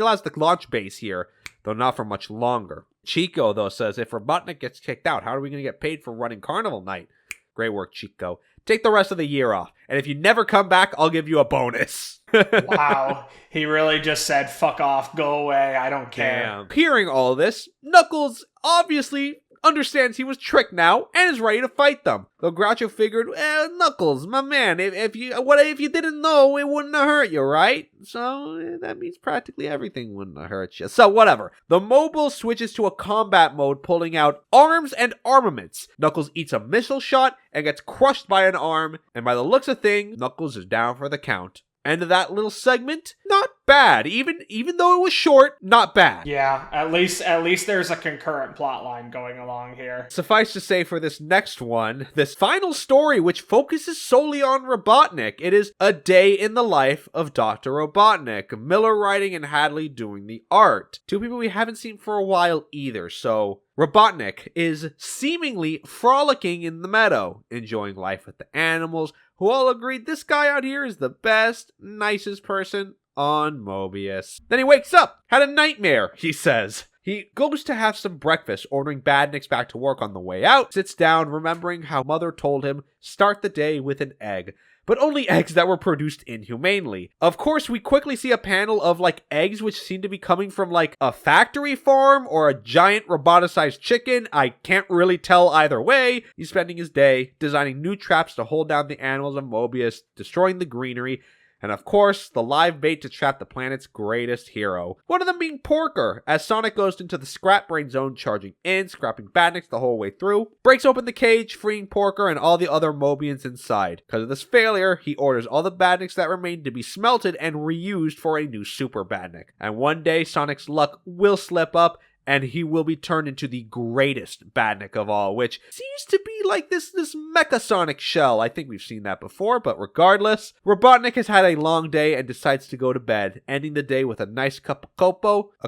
has the launch base here, though not for much longer. Chico, though, says, if Robotnik gets kicked out, how are we going to get paid for running Carnival Night? Great work, Chico. Take the rest of the year off. And if you never come back, I'll give you a bonus. Wow. He really just said, fuck off, go away, I don't care. Damn. Hearing all this, Knuckles obviously understands he was tricked now and is ready to fight them. Though Groucho figured, Knuckles, my man, if you didn't know, it wouldn't have hurt you, right? So that means practically everything wouldn't have hurt you. So whatever. The mobile switches to a combat mode, pulling out arms and armaments. Knuckles eats a missile shot and gets crushed by an arm, and by the looks of things, Knuckles is down for the count. End of that little segment, not bad. Even though it was short, not bad. Yeah, at least there's a concurrent plot line going along here. Suffice to say for this next one, this final story, which focuses solely on Robotnik. It is a day in the life of Dr. Robotnik. Miller writing and Hadley doing the art. Two people we haven't seen for a while either, so Robotnik is seemingly frolicking in the meadow, enjoying life with the animals, who all agreed this guy out here is the best, nicest person on Mobius. Then he wakes up, had a nightmare, he says. He goes to have some breakfast, ordering Badniks back to work on the way out, sits down, remembering how Mother told him, start the day with an egg. But only eggs that were produced inhumanely. Of course, we quickly see a panel of, eggs which seem to be coming from, a factory farm or a giant roboticized chicken. I can't really tell either way. He's spending his day designing new traps to hold down the animals of Mobius, destroying the greenery, and of course, the live bait to trap the planet's greatest hero. One of them being Porker, as Sonic goes into the scrap brain zone, charging in, scrapping Badniks the whole way through, breaks open the cage, freeing Porker and all the other Mobians inside. Because of this failure, he orders all the Badniks that remain to be smelted and reused for a new Super Badnik. And one day, Sonic's luck will slip up, and he will be turned into the greatest Badnik of all, which seems to be like this Mecha Sonic shell. I think we've seen that before, but regardless, Robotnik has had a long day and decides to go to bed, ending the day with a nice cup of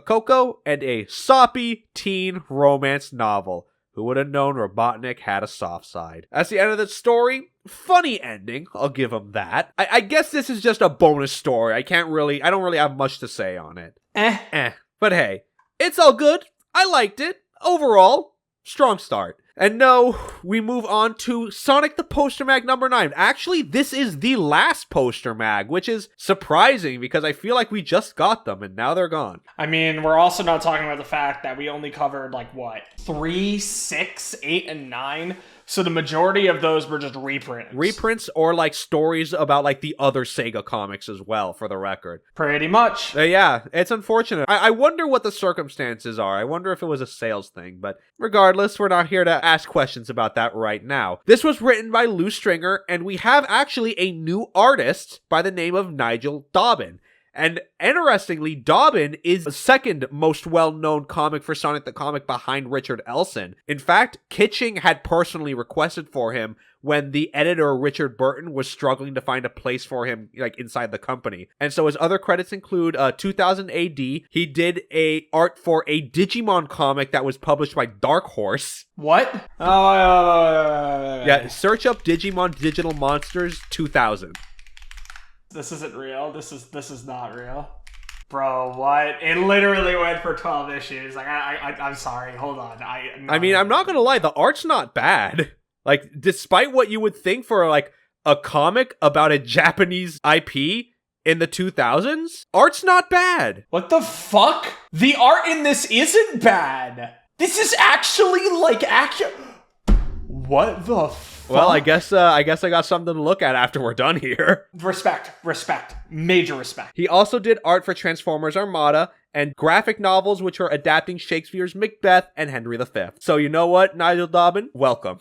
cocoa, and a soppy teen romance novel. Who would have known Robotnik had a soft side? That's the end of the story. Funny ending, I'll give him that. I guess this is just a bonus story. I don't really have much to say on it. But hey, it's all good. I liked it. Overall, strong start. And no, we move on to Sonic the Poster Mag number 9. Actually, this is the last poster mag, which is surprising because I feel like we just got them and now they're gone. I mean, we're also not talking about the fact that we only covered 3, 6, 8, and 9. So the majority of those were just reprints. Reprints or stories about the other Sega comics as well, for the record. Pretty much. Yeah, it's unfortunate. I wonder what the circumstances are. I wonder if it was a sales thing. But regardless, we're not here to ask questions about that right now. This was written by Lou Stringer, and we have actually a new artist by the name of Nigel Dobbin. And interestingly, Dobbin is the second most well-known comic for Sonic the Comic behind Richard Elson. In fact, Kitching had personally requested for him when the editor Richard Burton was struggling to find a place for him inside the company. And so his other credits include 2000 AD, he did a art for a Digimon comic that was published by Dark Horse. What? Yeah, search up Digimon Digital Monsters 2000. This isn't real. This is not real. Bro, what? It literally went for 12 issues. I'm sorry. Hold on. I'm not gonna lie. The art's not bad. Despite what you would think for, a comic about a Japanese IP in the 2000s, art's not bad. What the fuck? The art in this isn't bad. This is actually, accurate. What the fuck? Well, I guess I got something to look at after we're done here. Respect. Major respect. He also did art for Transformers Armada and graphic novels which are adapting Shakespeare's Macbeth and Henry V. So you know what, Nigel Dobbin? Welcome.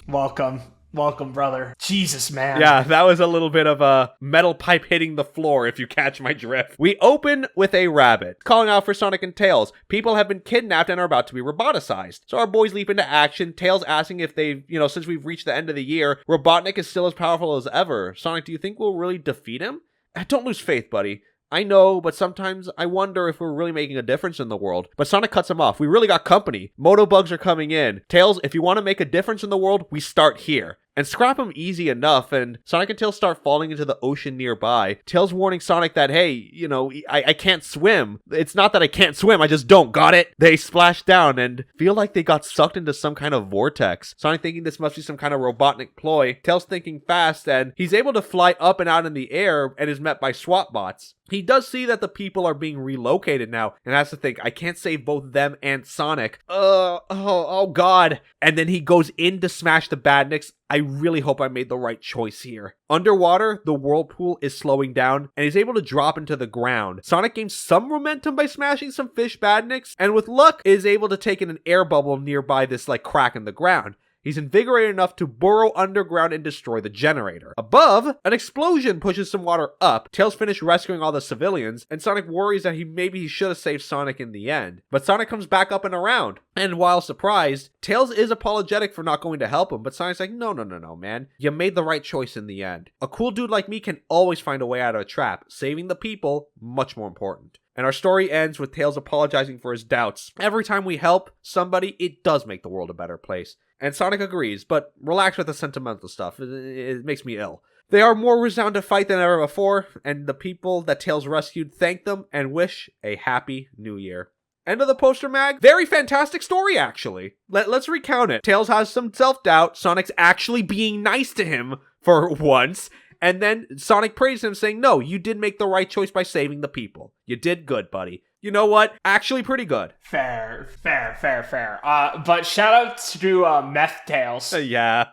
Welcome, brother. Jesus, man. Yeah, that was a little bit of a metal pipe hitting the floor, if you catch my drift. We open with a rabbit calling out for Sonic and Tails. People have been kidnapped and are about to be roboticized. So our boys leap into action. Tails asking if they've, since we've reached the end of the year, Robotnik is still as powerful as ever. Sonic, do you think we'll really defeat him? Don't lose faith, buddy. I know, but sometimes I wonder if we're really making a difference in the world. But Sonic cuts him off. We really got company. Motobugs are coming in. Tails, if you want to make a difference in the world, we start here. And scrap him easy enough, and Sonic and Tails start falling into the ocean nearby. Tails warning Sonic that, hey, I can't swim. It's not that I can't swim, I just don't, got it? They splash down and feel like they got sucked into some kind of vortex. Sonic thinking this must be some kind of Robotnik ploy. Tails thinking fast, and he's able to fly up and out in the air and is met by SWAT bots. He does see that the people are being relocated now and has to think, I can't save both them and Sonic. Oh God. And then he goes in to smash the Badniks. I really hope I made the right choice here. Underwater, the whirlpool is slowing down and he's able to drop into the ground. Sonic gains some momentum by smashing some fish Badniks and with luck is able to take in an air bubble nearby this crack in the ground. He's invigorated enough to burrow underground and destroy the generator. Above, an explosion pushes some water up. Tails finishes rescuing all the civilians, and Sonic worries that he should have saved Sonic in the end. But Sonic comes back up and around. And while surprised, Tails is apologetic for not going to help him, but Sonic's like, no, man. You made the right choice in the end. A cool dude like me can always find a way out of a trap. Saving the people, much more important. And our story ends with Tails apologizing for his doubts. Every time we help somebody, it does make the world a better place. And Sonic agrees, but relax with the sentimental stuff. It makes me ill. They are more resound to fight than ever before, and the people that Tails rescued thank them and wish a happy new year. End of the poster mag. Very fantastic story, actually. Let's recount it. Tails has some self-doubt. Sonic's actually being nice to him for once. And then Sonic praises him, saying, no, you did make the right choice by saving the people. You did good, buddy. You know what? Actually pretty good. Fair. But shout out to Meth Tails. Yeah.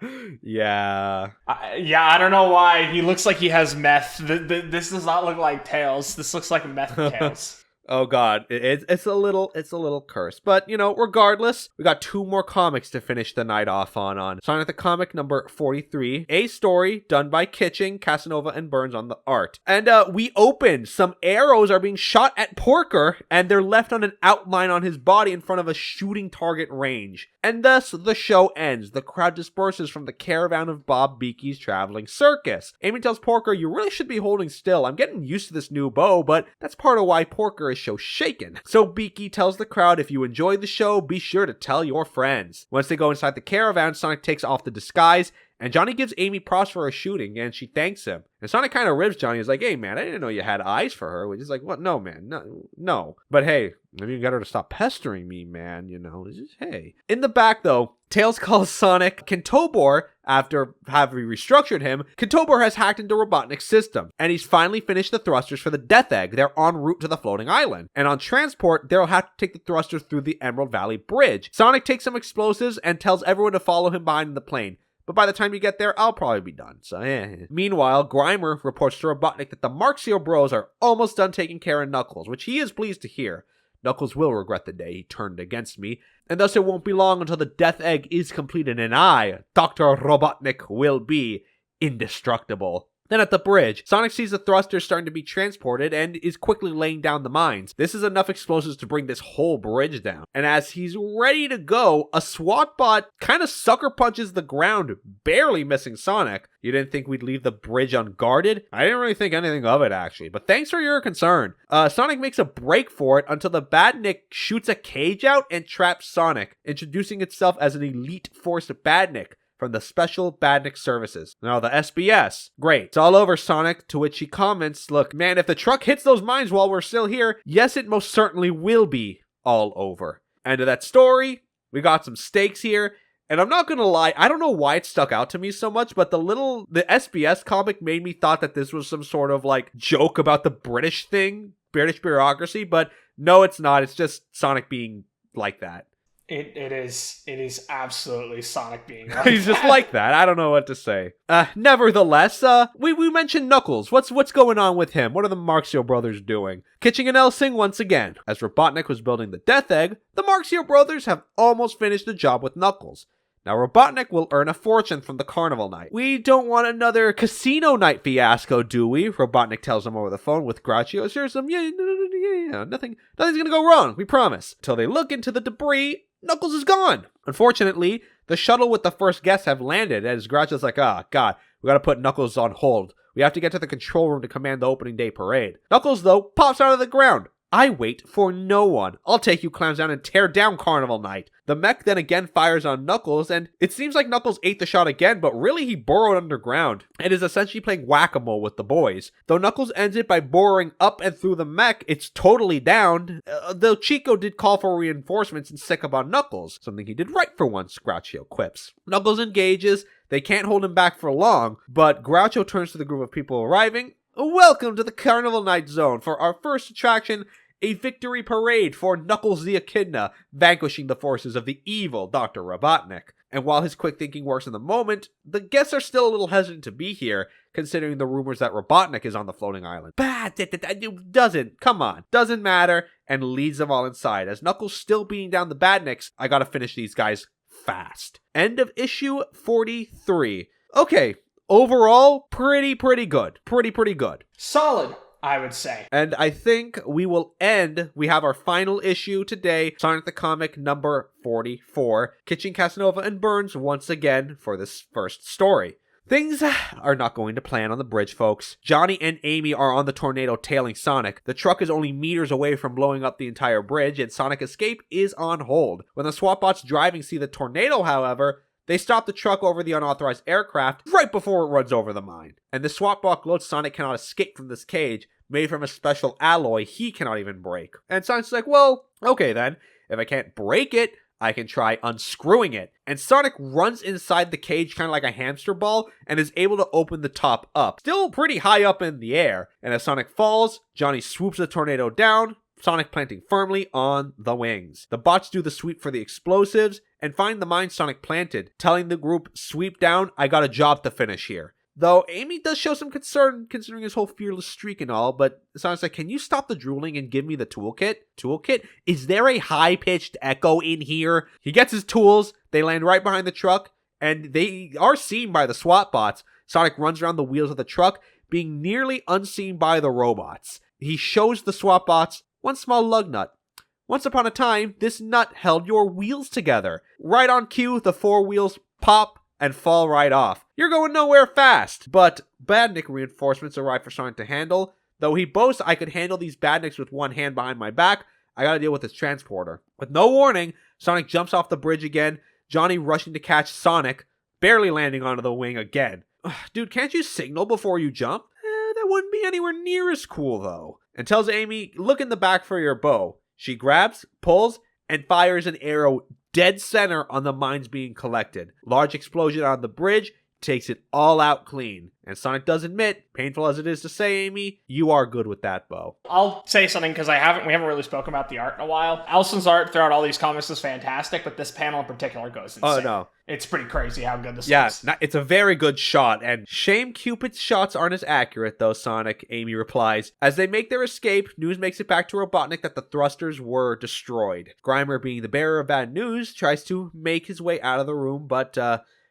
I don't know why. He looks like he has meth. This does not look like Tails. This looks like Meth Tails. Oh God, it's a little cursed. But, regardless, we got 2 more comics to finish the night off on Sonic the Comic number 43, a story done by Kitching, Casanova, and Burns on the art. And we open, some arrows are being shot at Porker, and they're left on an outline on his body in front of a shooting target range. And thus, the show ends. The crowd disperses from the caravan of Bob Beakey's traveling circus. Amy tells Porker, you really should be holding still. I'm getting used to this new bow, but that's part of why Porker is so shaken. So Beakey tells the crowd, if you enjoyed the show, be sure to tell your friends. Once they go inside the caravan, Sonic takes off the disguise, and Johnny gives Amy props for her shooting, and she thanks him. And Sonic kind of ribs Johnny. He's like, hey, man, I didn't know you had eyes for her. Which is like, what? No, man. No. But hey, maybe you got her to stop pestering me, man. It's just, hey. In the back, though, Tails calls Sonic Kentobor. After having restructured him, Kentobor has hacked into Robotnik's system, and he's finally finished the thrusters for the Death Egg. They're en route to the floating island. And on transport, they'll have to take the thrusters through the Emerald Valley Bridge. Sonic takes some explosives and tells everyone to follow him behind the plane. But by the time you get there, I'll probably be done. So, Meanwhile, Grimer reports to Robotnik that the Marxio Bros are almost done taking care of Knuckles, which he is pleased to hear. Knuckles will regret the day he turned against me, and thus it won't be long until the Death Egg is completed and I, Dr. Robotnik, will be indestructible. Then at the bridge, Sonic sees the thrusters starting to be transported and is quickly laying down the mines. This is enough explosives to bring this whole bridge down. And as he's ready to go, a SWAT bot kind of sucker punches the ground, barely missing Sonic. You didn't think we'd leave the bridge unguarded? I didn't really think anything of it, actually, but thanks for your concern. Sonic makes a break for it until the Badnik shoots a cage out and traps Sonic, introducing itself as an Elite Force Badnik from the Special Badnik Services. Now the SBS. Great. It's all over, Sonic, to which he comments, look, man, if the truck hits those mines while we're still here, yes, it most certainly will be all over. End of that story. We got some stakes here. And I'm not gonna lie, I don't know why it stuck out to me so much, but the SBS comic made me thought that this was some sort of like joke about the British thing, British bureaucracy, but no, it's not. It's just Sonic being like that. It is absolutely Sonic being like He's just like that. I don't know what to say. Nevertheless, we mentioned Knuckles. What's going on with him? What are the Marxio brothers doing? Kitching and Elsing once again. As Robotnik was building the Death Egg, the Marxio brothers have almost finished the job with Knuckles. Now Robotnik will earn a fortune from the carnival night. We don't want another casino night fiasco, do we? Robotnik tells him over the phone with Groucho. Here's some, nothing's gonna go wrong, we promise. Till they look into the debris, Knuckles is gone. Unfortunately, the shuttle with the first guests have landed, as Groucho's like, God, we gotta put Knuckles on hold. We have to get to the control room to command the opening day parade. Knuckles, though, pops out of the ground. I wait for no one. I'll take you clowns down and tear down Carnival Night. The mech then again fires on Knuckles, and it seems like Knuckles ate the shot again, but really he burrowed underground and is essentially playing whack-a-mole with the boys. Though Knuckles ends it by burrowing up and through the mech, it's totally down. Though Chico did call for reinforcements and sick about Knuckles, something he did right for once, Groucho quips. Knuckles engages. They can't hold him back for long, but Groucho turns to the group of people arriving. Welcome to the Carnival Night Zone for our first attraction, a victory parade for Knuckles the Echidna, vanquishing the forces of the evil Dr. Robotnik. And while his quick thinking works in the moment, the guests are still a little hesitant to be here, considering the rumors that Robotnik is on the floating island. Doesn't matter, and leads them all inside. As Knuckles still beating down the Badniks, I gotta finish these guys fast. End of issue 43. Okay. Overall, pretty good. Pretty good. Solid, I would say. And I think we have our final issue today, Sonic the Comic number 44, Kitchen, Casanova, and Burns once again for this first story. Things are not going to plan on the bridge, folks. Johnny and Amy are on the tornado tailing Sonic. The truck is only meters away from blowing up the entire bridge, and Sonic Escape is on hold. When the SWAT bots driving see the tornado, however, they stop the truck over the unauthorized aircraft right before it runs over the mine. And the SWAT bot gloats Sonic cannot escape from this cage, made from a special alloy he cannot even break. And Sonic's like, well, okay then. If I can't break it, I can try unscrewing it. And Sonic runs inside the cage kind of like a hamster ball and is able to open the top up. Still pretty high up in the air. And as Sonic falls, Johnny swoops the tornado down, Sonic planting firmly on the wings. The bots do the sweep for the explosives and find the mine Sonic planted, telling the group, sweep down, I got a job to finish here. Though Amy does show some concern considering his whole fearless streak and all, but Sonic's like, can you stop the drooling and give me the toolkit? Toolkit? Is there a high-pitched echo in here? He gets his tools, they land right behind the truck, and they are seen by the SWAT bots. Sonic runs around the wheels of the truck, being nearly unseen by the robots. He shows the SWAT bots one small lug nut. Once upon a time, this nut held your wheels together. Right on cue, the four wheels pop and fall right off. You're going nowhere fast. But Badnik reinforcements arrive for Sonic to handle. Though he boasts, I could handle these Badniks with one hand behind my back, I gotta deal with his transporter. With no warning, Sonic jumps off the bridge again, Johnny rushing to catch Sonic, barely landing onto the wing again. Dude, can't you signal before you jump? That wouldn't be anywhere near as cool though. And tells Amy, look in the back for your bow. She grabs, pulls, and fires an arrow dead center on the mines being collected. Large explosion on the bridge takes it all out clean. And Sonic does admit, painful as it is to say, Amy, you are good with that bow. I'll say something because we haven't really spoken about the art in a while. Elson's art throughout all these comics is fantastic, but this panel in particular goes insane. Oh, no. It's pretty crazy how good this is. Yeah, it's a very good shot, and shame Cupid's shots aren't as accurate, though, Sonic, Amy replies. As they make their escape, news makes it back to Robotnik that the thrusters were destroyed. Grimer, being the bearer of bad news, tries to make his way out of the room, but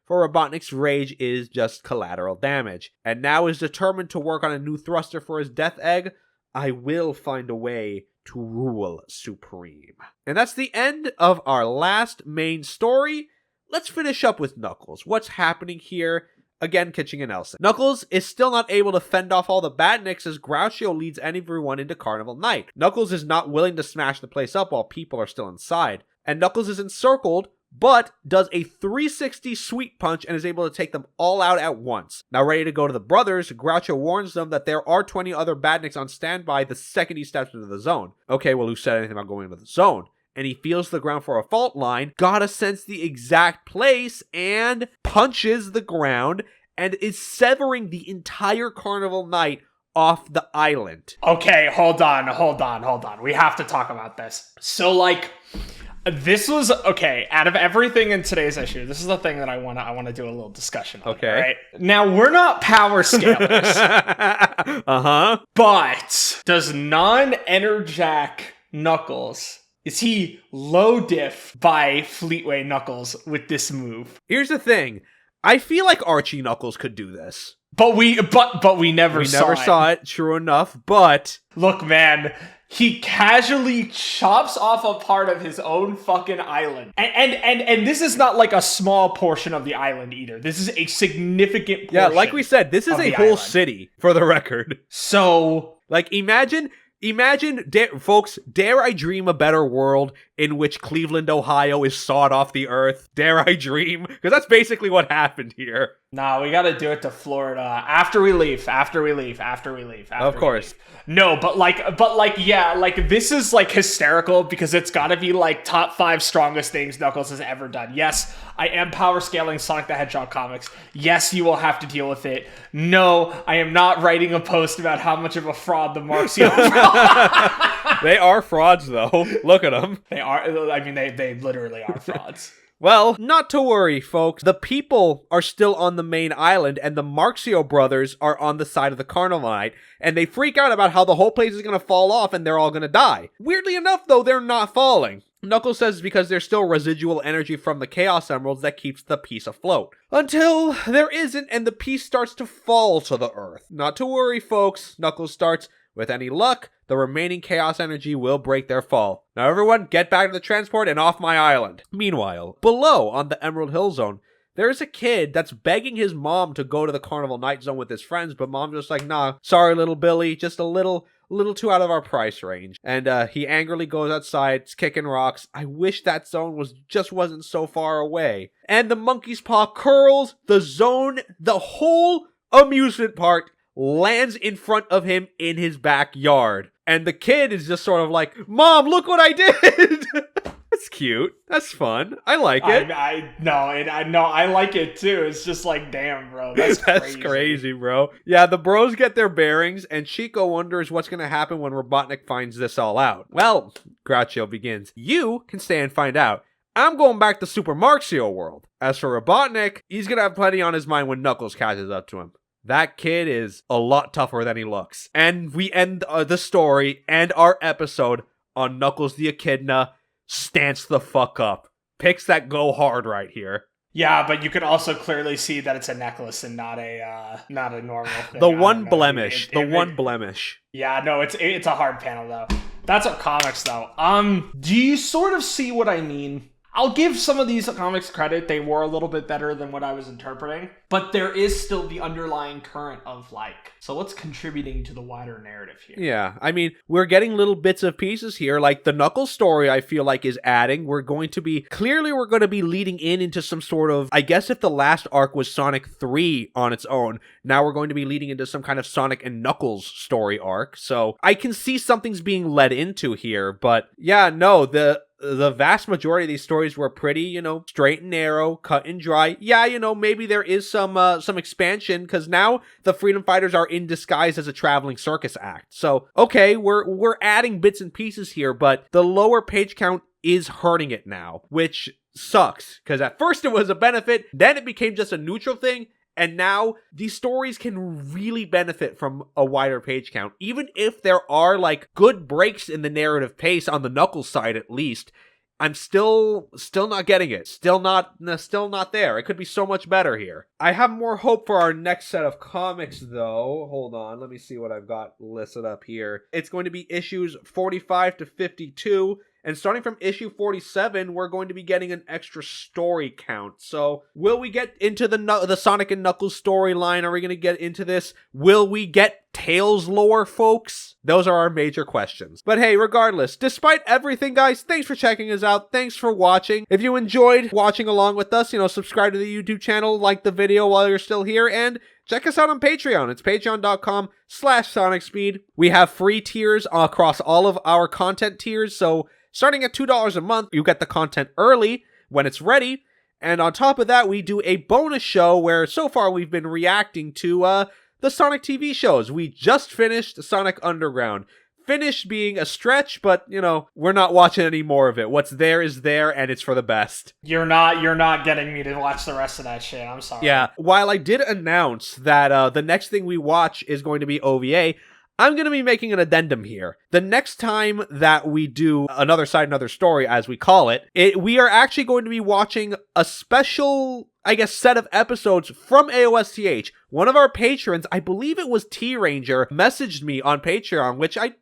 for Robotnik's rage is just collateral damage, and now is determined to work on a new thruster for his death egg. I will find a way to rule supreme. And that's the end of our last main story. Let's finish up with Knuckles. What's happening here? Again, Kitching and Nelson. Knuckles is still not able to fend off all the badniks as Groucho leads everyone into Carnival Night. Knuckles is not willing to smash the place up while people are still inside. And Knuckles is encircled, but does a 360 sweet punch and is able to take them all out at once. Now ready to go to the brothers, Groucho warns them that there are 20 other badniks on standby the second he steps into the zone. Okay, well, who said anything about going into the zone? And he feels the ground for a fault line, gotta sense the exact place, and punches the ground and is severing the entire Carnival Night off the island. Okay, hold on. We have to talk about this. So, this was, okay, out of everything in today's issue, this is the thing that I want to do a little discussion on. Okay. Right? Now, we're not power scalers. But does non-Enerjack Knuckles... is he low diff by Fleetway Knuckles with this move? Here's the thing. I feel like Archie Knuckles could do this. But we never saw it. True enough, but... Look, man, he casually chops off a part of his own fucking island. And this is not like a small portion of the island either. This is a significant portion. Yeah, like we said, this is a whole island. city, for the record. So... imagine, folks, dare I dream a better world in which Cleveland, Ohio is sawed off the earth? Dare I dream? Because that's basically what happened here. Nah, we gotta do it to Florida after we leave. Of course. No, but this is hysterical because it's gotta be top 5 strongest things Knuckles has ever done. Yes, I am power scaling Sonic the Hedgehog comics. Yes, you will have to deal with it. No, I am not writing a post about how much of a fraud the Marxio They are frauds, though. Look at them. They are. I mean, they literally are frauds. Well, not to worry, folks. The people are still on the main island, and the Marxio brothers are on the side of the Carnival Night, and they freak out about how the whole place is going to fall off and they're all going to die. Weirdly enough, though, they're not falling. Knuckles says because there's still residual energy from the Chaos Emeralds that keeps the piece afloat. Until there isn't, and the piece starts to fall to the earth. Not to worry, folks. Knuckles starts, with any luck, the remaining Chaos energy will break their fall. Now everyone, get back to the transport and off my island. Meanwhile, below on the Emerald Hill Zone, there's a kid that's begging his mom to go to the Carnival Night Zone with his friends, but mom's just like, nah, sorry little Billy, just a little too out of our price range. And he angrily goes outside, kicking rocks. I wish that zone wasn't so far away. And the monkey's paw curls, the zone, the whole amusement park lands in front of him in his backyard. And the kid is just sort of like, Mom, look what I did! That's cute. That's fun. I like it. I like it too. It's just like, damn, bro. That's crazy, bro. Yeah, the bros get their bearings, and Chico wonders what's going to happen when Robotnik finds this all out. Well, Groucho begins. You can stay and find out. I'm going back to Super Marxio World. As for Robotnik, he's going to have plenty on his mind when Knuckles catches up to him. That kid is a lot tougher than he looks. And we end the story and our episode on Knuckles the Echidna stance the fuck up. Picks that go hard right here. Yeah, but you can also clearly see that it's a necklace and not a normal thing. The one blemish. Blemish. Yeah, no, it's a hard panel though. That's our comics though. Do you sort of see what I mean? I'll give some of these comics credit. They were a little bit better than what I was interpreting. But there is still the underlying current of so what's contributing to the wider narrative here? Yeah, I mean, we're getting little bits of pieces here. Like the Knuckles story, I feel like is adding. We're going to be leading into some sort of, I guess if the last arc was Sonic 3 on its own, now we're going to be leading into some kind of Sonic and Knuckles story arc. So I can see something's being led into here. But yeah, no, the vast majority of these stories were pretty, straight and narrow, cut and dry. Yeah, maybe there is some expansion because now the Freedom Fighters are in disguise as a traveling circus act. So, okay, we're adding bits and pieces here, but the lower page count is hurting it now, which sucks because at first it was a benefit, then it became just a neutral thing. And now these stories can really benefit from a wider page count. Even if there are good breaks in the narrative pace on the Knuckles side, at least, I'm still not getting it. Still not there. It could be so much better here. I have more hope for our next set of comics, though. Hold on, let me see what I've got listed up here. It's going to be issues 45 to 52. And starting from issue 47, we're going to be getting an extra story count. So, will we get into the Sonic and Knuckles storyline? Are we going to get into this? Will we get Tails lore, folks? Those are our major questions. But hey, regardless, despite everything, guys, thanks for checking us out. Thanks for watching. If you enjoyed watching along with us, subscribe to the YouTube channel, like the video while you're still here, and check us out on Patreon. It's patreon.com/SonicSpeed. We have free tiers across all of our content tiers, so starting at $2 a month, you get the content early when it's ready. And on top of that, we do a bonus show where so far we've been reacting to the Sonic TV shows. We just finished Sonic Underground. Finished being a stretch, but, we're not watching any more of it. What's there is there, and it's for the best. You're not getting me to watch the rest of that shit. I'm sorry. Yeah. While I did announce that the next thing we watch is going to be OVA, I'm going to be making an addendum here. The next time that we do Another Side, Another Story, as we call it, we are actually going to be watching a special, set of episodes from AOSTH. One of our patrons, I believe it was T-Ranger, messaged me on Patreon, which I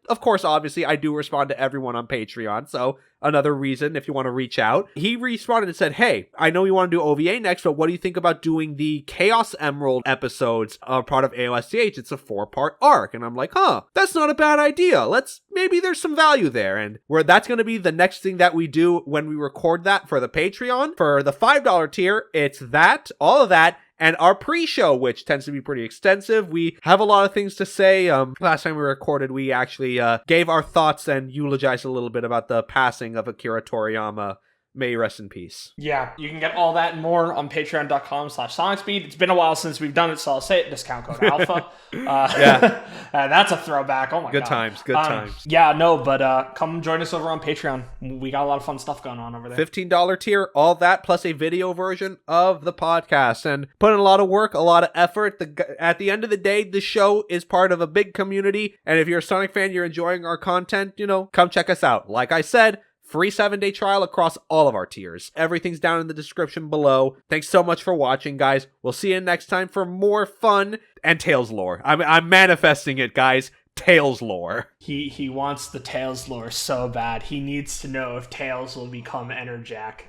do respond to everyone on Patreon, so another reason if you want to reach out. He responded and said, hey, I know you want to do OVA next, but what do you think about doing the Chaos Emerald episodes, part of AOSTH? It's a 4-part arc. And I'm like, that's not a bad idea. Maybe there's some value there. And that's going to be the next thing that we do when we record that for the Patreon. For the $5 tier, it's that, all of that, and our pre-show, which tends to be pretty extensive. We have a lot of things to say. Last time we recorded, we actually gave our thoughts and eulogized a little bit about the passing of Akira Toriyama. May he rest in peace. Yeah, you can get all that and more on patreon.com/SonicSpeed. It's been a while since we've done it, so I'll say it. Discount code Alpha. Yeah. That's a throwback. Oh my god. Good times. Yeah, no, but come join us over on Patreon. We got a lot of fun stuff going on over there. $15 tier, all that, plus a video version of the podcast. And put in a lot of work, a lot of effort. At the end of the day, the show is part of a big community. And if you're a Sonic fan, you're enjoying our content, come check us out. Like I said, free 7-day trial across all of our tiers. Everything's down in the description below. Thanks so much for watching, guys. We'll see you next time for more fun and Tails lore. I'm manifesting it, guys. Tails lore. He wants the Tails lore so bad. He needs to know if Tails will become Enerjack.